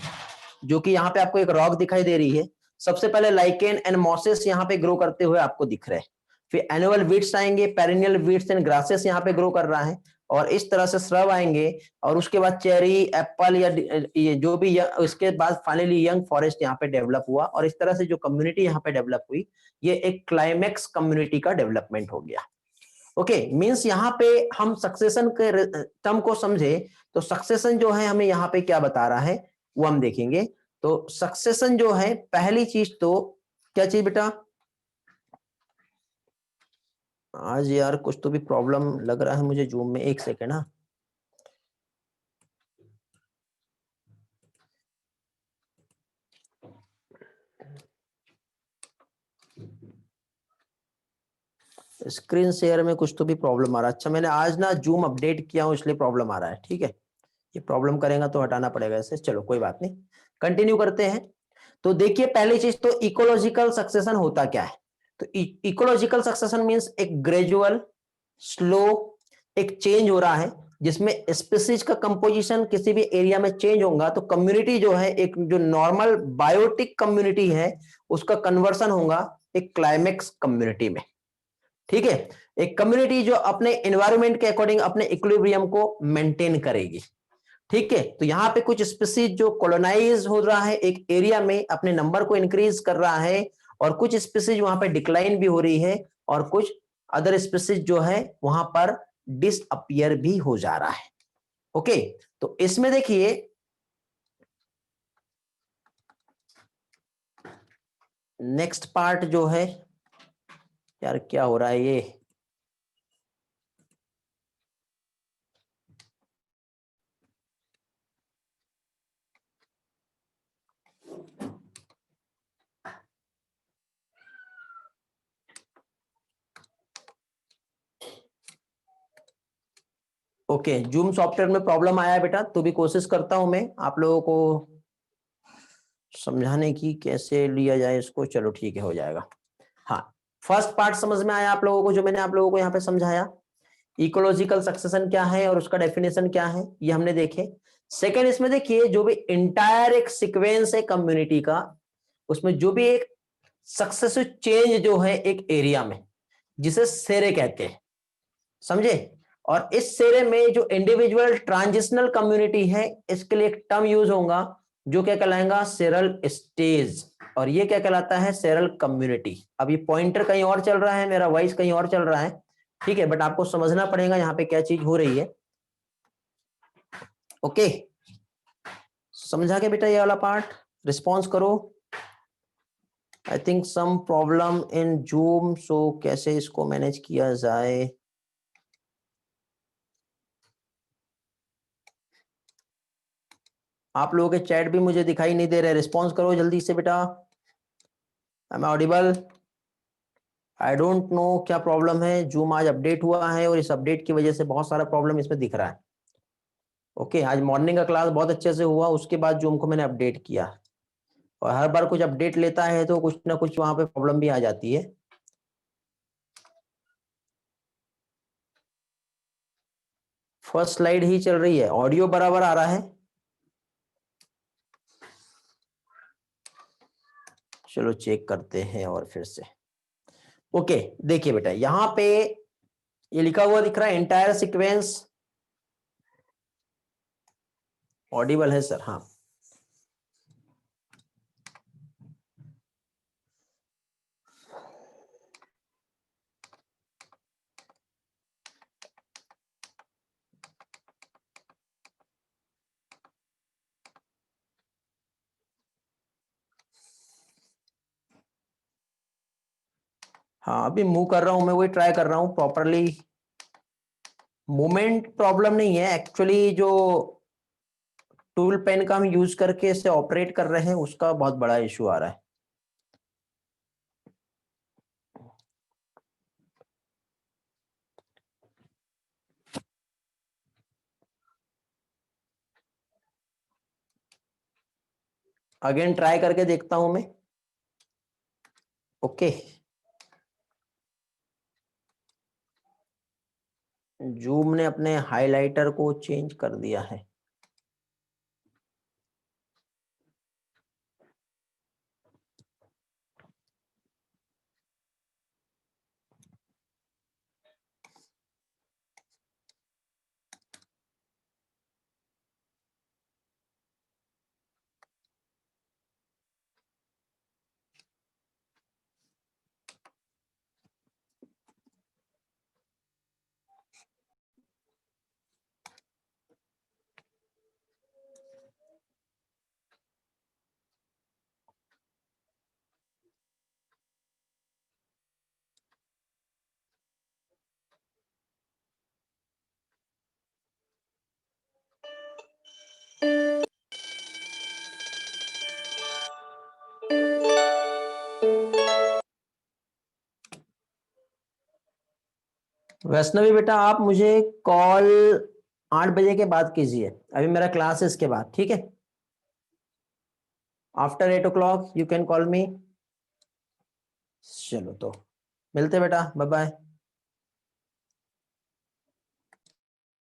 जो कि यहाँ पे आपको एक रॉक दिखाई दे रही है। सबसे पहले लाइकेन एंड मॉसेस यहाँ पे ग्रो करते हुए आपको दिख रहे हैं। फिर एनुअल वीड्स आएंगे, पेरिनियल वीड्स एंड ग्रासेस यहाँ पे ग्रो कर रहा है, और इस तरह से श्रब आएंगे, और उसके बाद चेरी, एप्पल या ये जो भी, उसके बाद फाइनली यंग फॉरेस्ट यहाँ पे डेवलप हुआ। और इस तरह से जो कम्युनिटी यहाँ पे डेवलप हुई, ये एक क्लाइमेक्स कम्युनिटी का डेवलपमेंट हो गया। ओके, मींस यहाँ पे हम सक्सेशन के टर्म को समझे तो सक्सेशन जो है हमें यहाँ पे क्या बता रहा है वो हम देखेंगे। तो सक्सेशन जो है, पहली चीज तो क्या चीज बेटा? आज यार कुछ तो भी प्रॉब्लम लग रहा है मुझे जूम में, एक सेकेंड। हाँ, स्क्रीन शेयर में कुछ तो भी प्रॉब्लम आ रहा है। अच्छा, मैंने आज ना जूम अपडेट किया हूं इसलिए प्रॉब्लम आ रहा है। ठीक है, ये प्रॉब्लम करेगा तो हटाना पड़ेगा इसे। चलो कोई बात नहीं, कंटिन्यू करते हैं। तो देखिए पहली चीज तो इकोलॉजिकल सक्सेशन होता क्या है? तो इकोलॉजिकल सक्सेशन मींस एक ग्रेजुअल, स्लो एक चेंज हो रहा है जिसमें स्पीसीज का कंपोजिशन किसी भी एरिया में चेंज होगा तो कम्युनिटी जो है, एक जो नॉर्मल बायोटिक कम्युनिटी है उसका कन्वर्सन होगा एक क्लाइमेक्स कम्युनिटी में। ठीक है, एक कम्युनिटी जो अपने एनवायरनमेंट के अकॉर्डिंग अपने इक्विलिब्रियम को मेंटेन करेगी। ठीक है, तो यहाँ पे कुछ स्पीसीज जो कॉलोनाइज हो रहा है एक एरिया में, अपने नंबर को इंक्रीज कर रहा है, और कुछ स्पीसीज वहां पे डिक्लाइन भी हो रही है, और कुछ अदर स्पीसीज जो है वहां पर डिसअपियर भी हो जा रहा है। ओके, तो इसमें देखिए नेक्स्ट पार्ट जो है, यार क्या हो रहा है ये, ओके जूम सॉफ्टवेयर में प्रॉब्लम आया है बेटा, तो भी कोशिश करता हूं मैं आप लोगों को समझाने की कैसे लिया जाए इसको। चलो ठीक है, हो जाएगा। हाँ, फर्स्ट पार्ट समझ में आया आप लोगों को, जो मैंने आप लोगों को यहाँ पे समझाया, इकोलॉजिकल सक्सेशन क्या है और उसका डेफिनेशन क्या है ये हमने देखे। सेकंड, इसमें देखिए जो भी इंटायर एक सीक्वेंस है कम्युनिटी का, उसमें जो भी एक सक्सेसिव चेंज जो है एक एरिया में, जिसे सेरे कहते हैं, समझे। और इस सेरे में जो इंडिविजुअल ट्रांजिशनल कम्युनिटी है, इसके लिए एक टर्म यूज होगा जो क्या कहलाएगा, सेरल स्टेज, और ये क्या कहलाता है, सेरल कम्युनिटी। अब ये पॉइंटर कहीं और चल रहा है, मेरा वॉइस कहीं और चल रहा है, ठीक है, बट आपको समझना पड़ेगा यहाँ पे क्या चीज हो रही है। ओके, समझा के बेटा ये वाला पार्ट, रिस्पॉन्स करो। I think some problem in Zoom, so कैसे इसको मैनेज किया जाए। आप लोगों के चैट भी मुझे दिखाई नहीं दे रहे, रिस्पॉन्स करो जल्दी से बेटा। I am audible? I don't know क्या प्रॉब्लम है, जूम आज अपडेट हुआ है और इस अपडेट की वजह से बहुत सारा प्रॉब्लम इसमें दिख रहा है। ओके, आज मॉर्निंग का क्लास बहुत अच्छे से हुआ, उसके बाद जूम को मैंने अपडेट किया, और हर बार कुछ अपडेट लेता है तो कुछ ना कुछ वहां पे प्रॉब्लम भी आ जाती है। फर्स्ट स्लाइड ही चल रही है, ऑडियो बराबर आ रहा है? चलो चेक करते हैं और फिर से। ओके, देखिए बेटा यहां पे ये लिखा हुआ दिख रहा है एंटायर सीक्वेंस, ऑडिबल है सर? हाँ, हाँ अभी मूव कर रहा हूं मैं, वही ट्राई कर रहा हूं प्रॉपरली। मूवमेंट प्रॉब्लम नहीं है एक्चुअली, जो टूल पेन का हम यूज करके इसे ऑपरेट कर रहे हैं उसका बहुत बड़ा इशू आ रहा है। अगेन ट्राई करके देखता हूं मैं। ओके, जूम ने अपने हाइलाइटर को चेंज कर दिया है। वैष्णवी बेटा आप मुझे कॉल 8 बजे के बाद कीजिए, अभी मेरा क्लास है इसके बाद, ठीक है? After 8 o'clock you can call मी। चलो तो मिलते बेटा, बाय बाय।